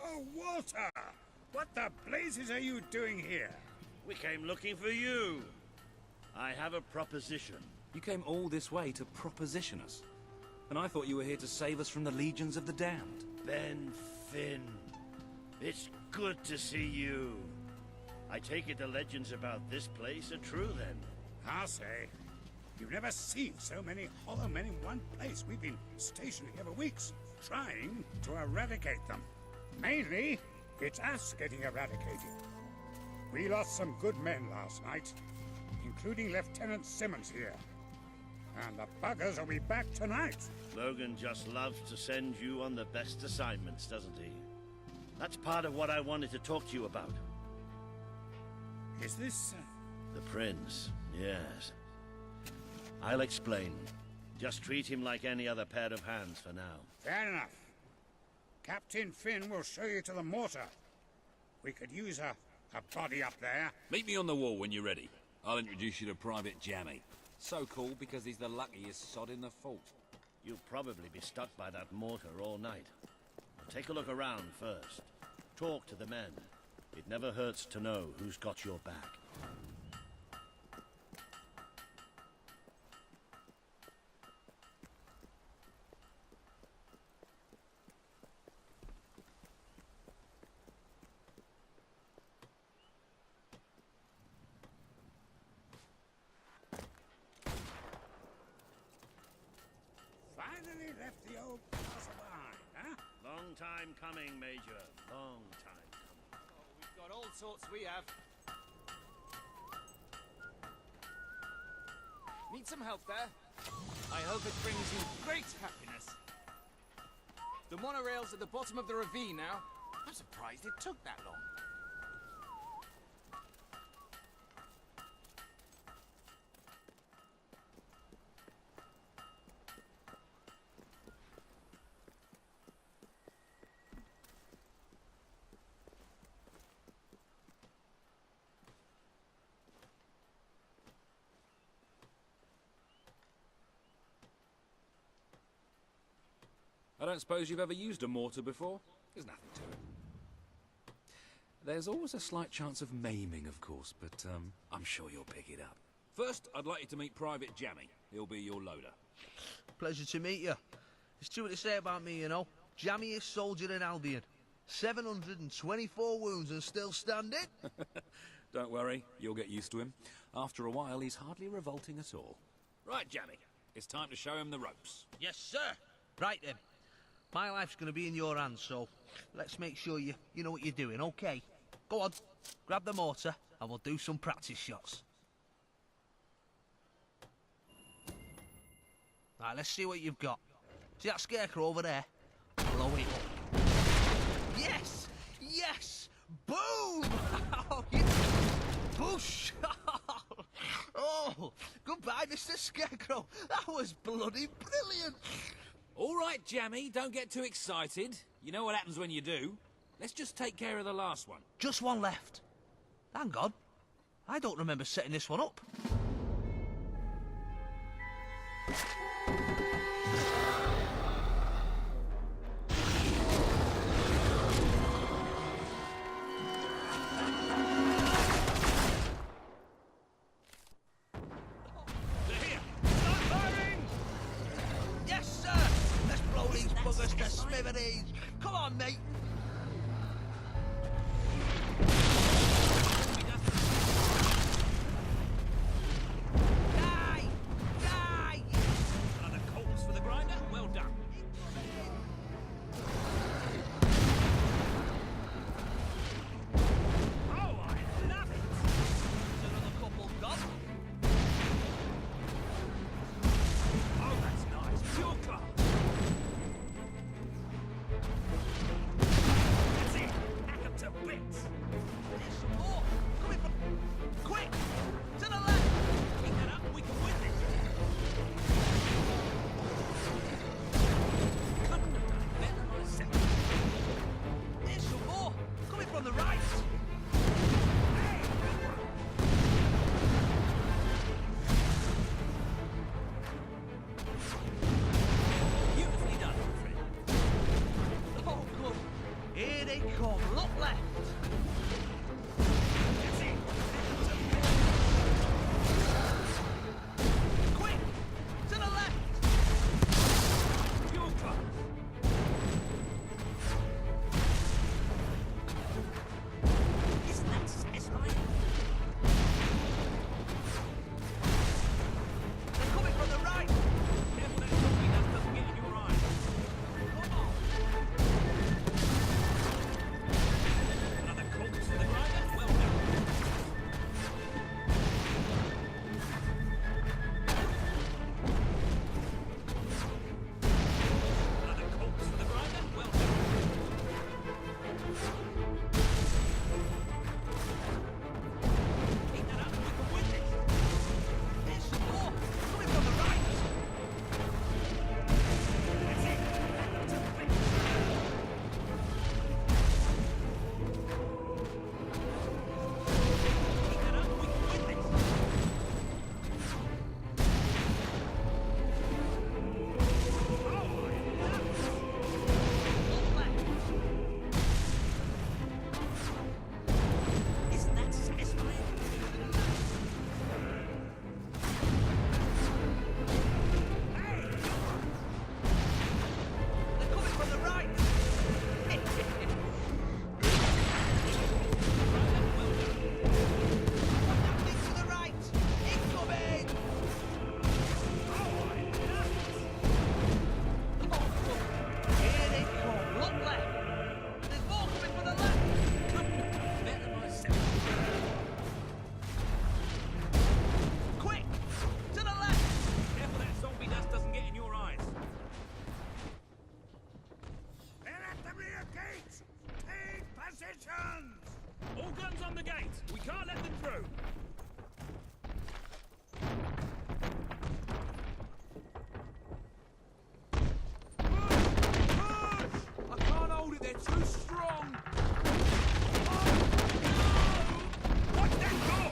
Oh, Walter! What the blazes are you doing here? We came looking for you. I have a proposition. You came all this way to proposition us. And I thought you were here to save us from the legions of the damned. Ben Finn, it's good to see you. I take it the legends about this place are true, then? I'll say. You've never seen so many hollow men in one place. We've been stationed here for weeks, trying to eradicate them. Mainly, it's us getting eradicated. We lost some good men last night, including Lieutenant Simmons here. And the buggers will be back tonight. Logan just loves to send you on the best assignments, doesn't he? That's part of what I wanted to talk to you about. Is this... The prince, yes. I'll explain. Just treat him like any other pair of hands for now. Fair enough. Captain Finn will show you to the mortar. We could use a body up there. Meet me on the wall when you're ready. I'll introduce you to Private Jammy. So cool because he's the luckiest sod in the fort. You'll probably be stuck by that mortar all night. Take a look around first. Talk to the men. It never hurts to know who's got your back. Finally left the old castle behind, huh? Long time coming, Major. Long time coming. Oh, we've got all sorts we have. Need some help there? I hope it brings you great happiness. The monorail's at the bottom of the ravine now. I'm surprised it took that long. I don't suppose you've ever used a mortar before? There's nothing to it. There's always a slight chance of maiming, of course, but I'm sure you'll pick it up. First, I'd like you to meet Private Jammy. He'll be your loader. Pleasure to meet you. There's true what they say about me, you know. Jammiest soldier in Albion. 724 wounds and still standing. Don't worry, you'll get used to him. After a while, he's hardly revolting at all. Right, Jammy, it's time to show him the ropes. Yes, sir. Right then. My life's going to be in your hands, so let's make sure you know what you're doing, okay? Go on, grab the mortar, and we'll do some practice shots. Right, let's see what you've got. See that scarecrow over there? Blow it up. Yes! Yes! Boom! Oh, yes. Boosh! Oh, goodbye, Mr. Scarecrow. That was bloody brilliant. All right, Jammy, don't get too excited. You know what happens when you do. Let's just take care of the last one. Just one left. Hang on. I don't remember setting this one up. Come on, mate. Die! Die! Another coals for the grinder? Well done. Oh, I love it. Another couple gone. Oh, that's nice. Pure class. To bits. There's some more. Coming from... Quick! To the left! Pick that up, we can win this. Couldn't have done it better myself. There's some more. Coming from the right. Hey, good one. Beautifully done, my friend. Oh, good. Here they come. Look left. That's it. Quick! To the left. Pure class. Isn't that satisfying? They're coming from the right. Careful that something else doesn't get in your eye. Come on. Another coals for the the gate! We can't let them through! I can't hold it, they're too strong! What's that door?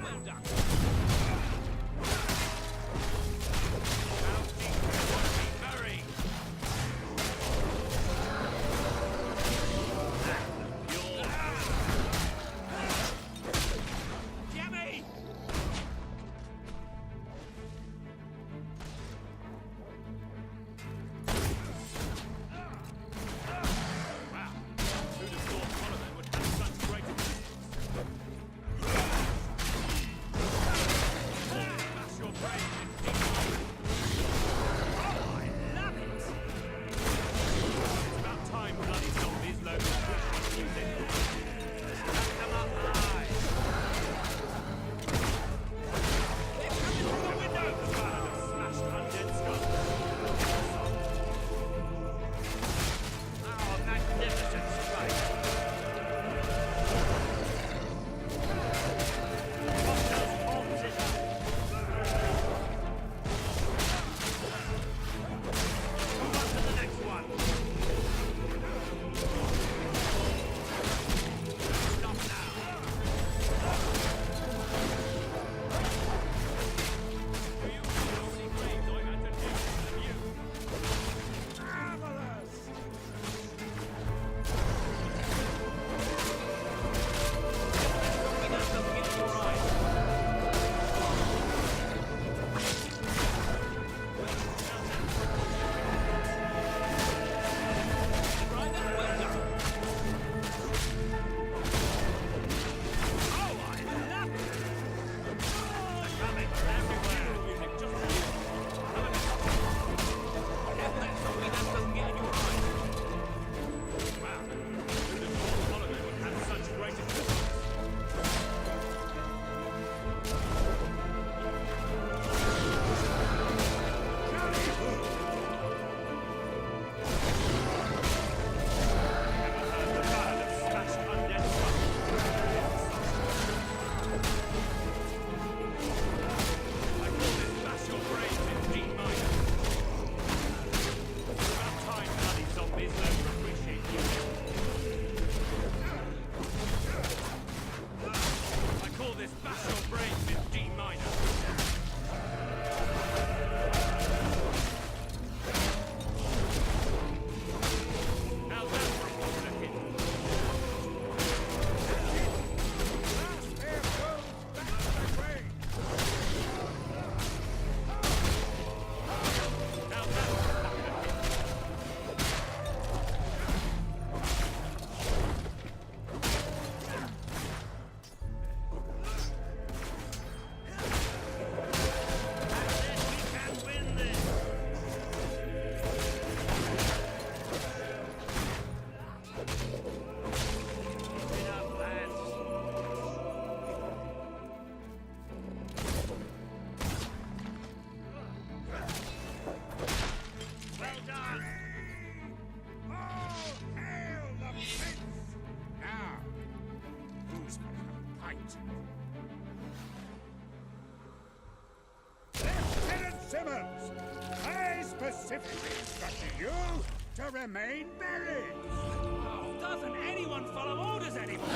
Well done. Hurry! Jimmy! Wow. Who'd have thought one of them would have such great Smash your brain Oh, I love it! It's about time bloody zombies load the push music. Come up high! They're coming through the window! The ballad of smashed undead skulls. Oh, magnificent strike! Cocktails, bombs, is up! Move on to the next one! Stop now! Do you know how many graves I've had to dig for you? Marvelous! Simmons, I specifically instructed you to remain buried. Oh, doesn't anyone follow orders anymore?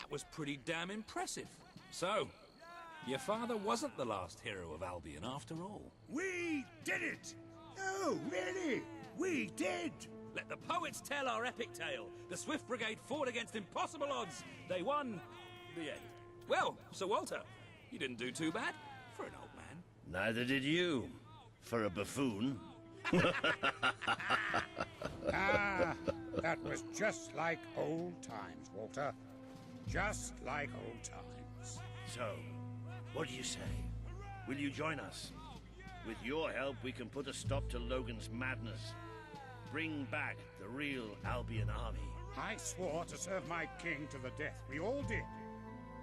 That was pretty damn impressive. So, your father wasn't the last hero of Albion after all. We did it! No, really! We did! Let the poets tell our epic tale. The Swift Brigade fought against impossible odds. They won. The end. Well, Sir Walter, you didn't do too bad for an old man. Neither did you, for a buffoon. Ah, that was just like old times, Walter. Just like old times. So, what do you say? Will you join us? With your help, we can put a stop to Logan's madness. Bring back the real Albion army. I swore to serve my king to the death. We all did.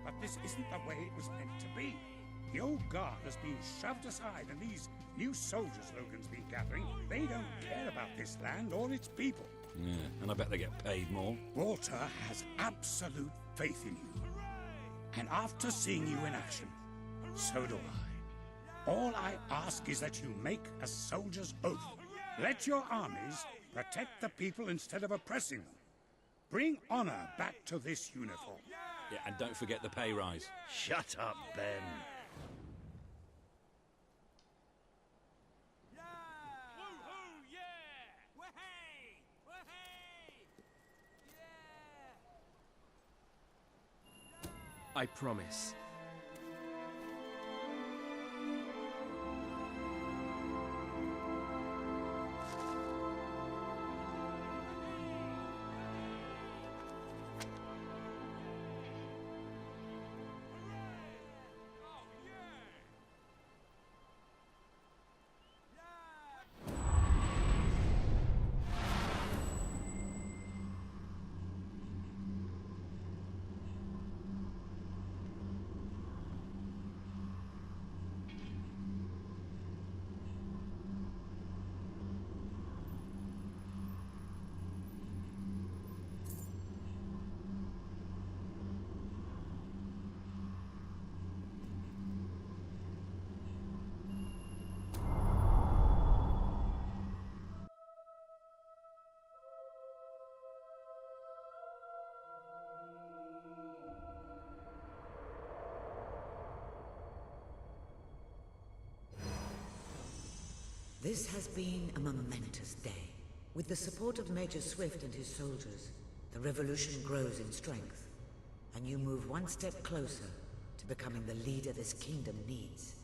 But this isn't the way it was meant to be. The old guard has been shoved aside, and these new soldiers Logan's been gathering, they don't care about this land or its people. Yeah, and I bet they get paid more. Walter has absolute faith in you. And after seeing you in action, so do I. All I ask is that you make a soldier's oath. Let your armies protect the people instead of oppressing them. Bring honor back to this uniform. Yeah, and don't forget the pay rise. Shut up, Ben. I promise. This has been a momentous day. With the support of Major Swift and his soldiers, the revolution grows in strength, and you move one step closer to becoming the leader this kingdom needs.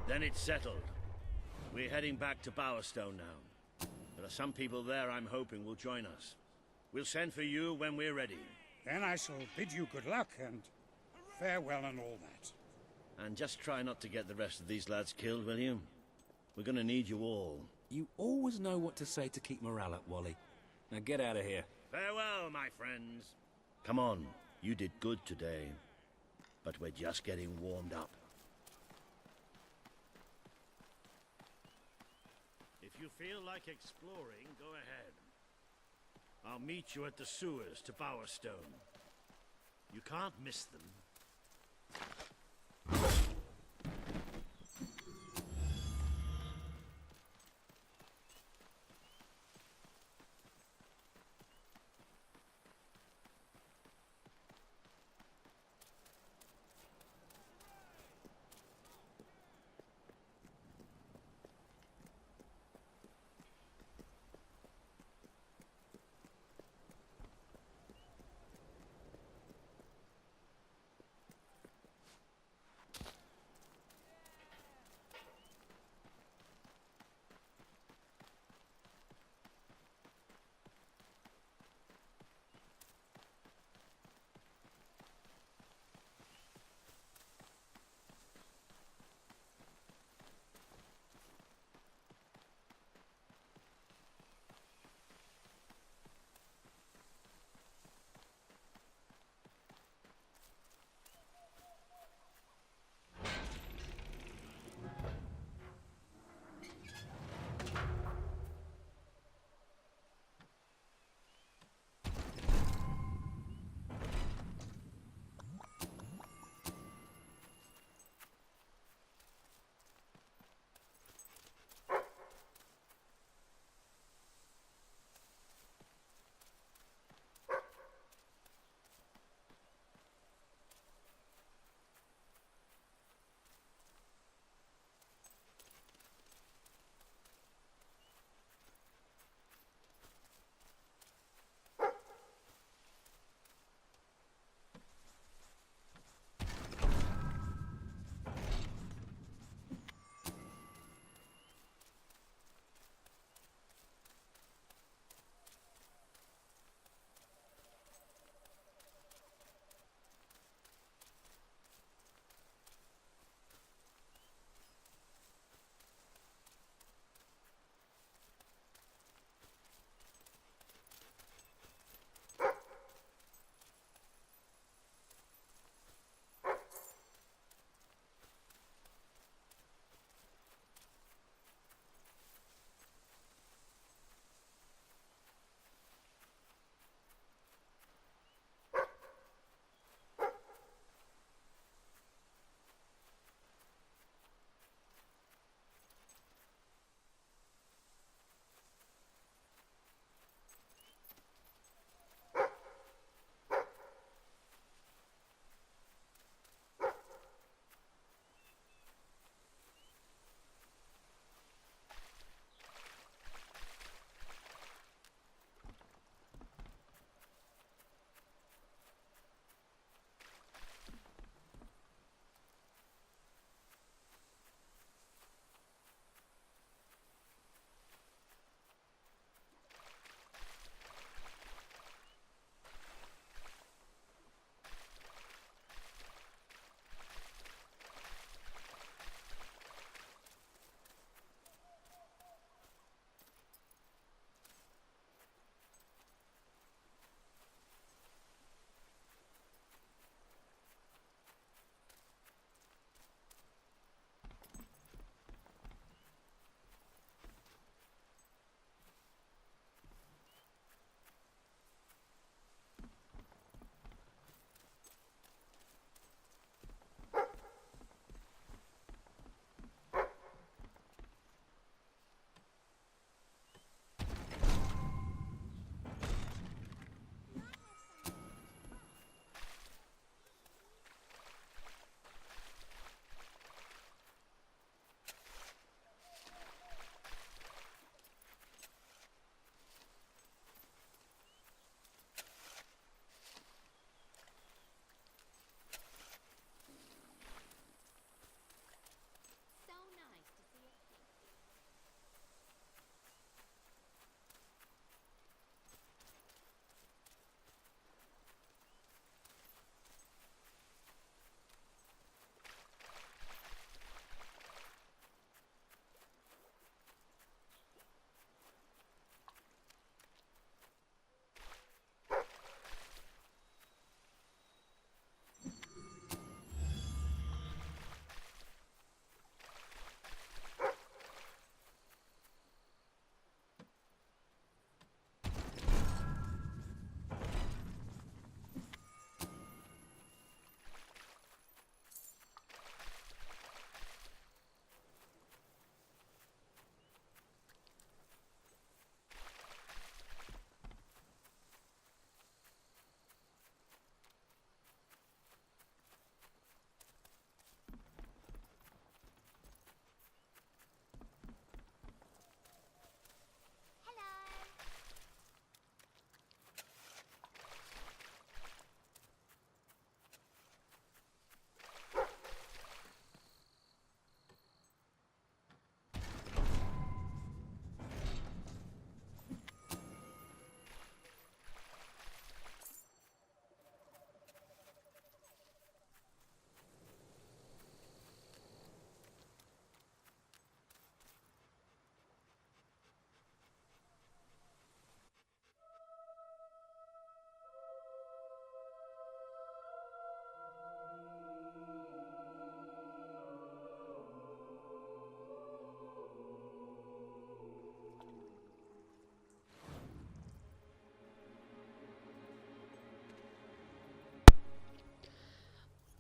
Then it's settled. We're heading back to Bowerstone now. There are some people there I'm hoping will join us. We'll send for you when we're ready. Then I shall bid you good luck and farewell and all that. And just try not to get the rest of these lads killed, will you? We're gonna need you all. You always know what to say to keep morale up, Wally. Now get out of here. Farewell, my friends. Come on, you did good today. But we're just getting warmed up. If you feel like exploring, go ahead. I'll meet you at the sewers to Bowerstone. You can't miss them.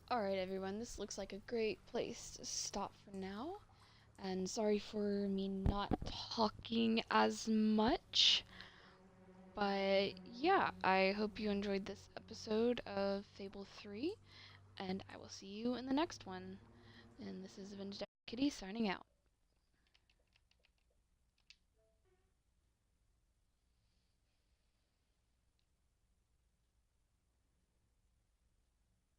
Alright everyone, this looks like a great place to stop for now. And sorry for me not talking as much. But yeah, I hope you enjoyed this episode of Fable 3. And I will see you in the next one. And this is Avenged Kitty signing out.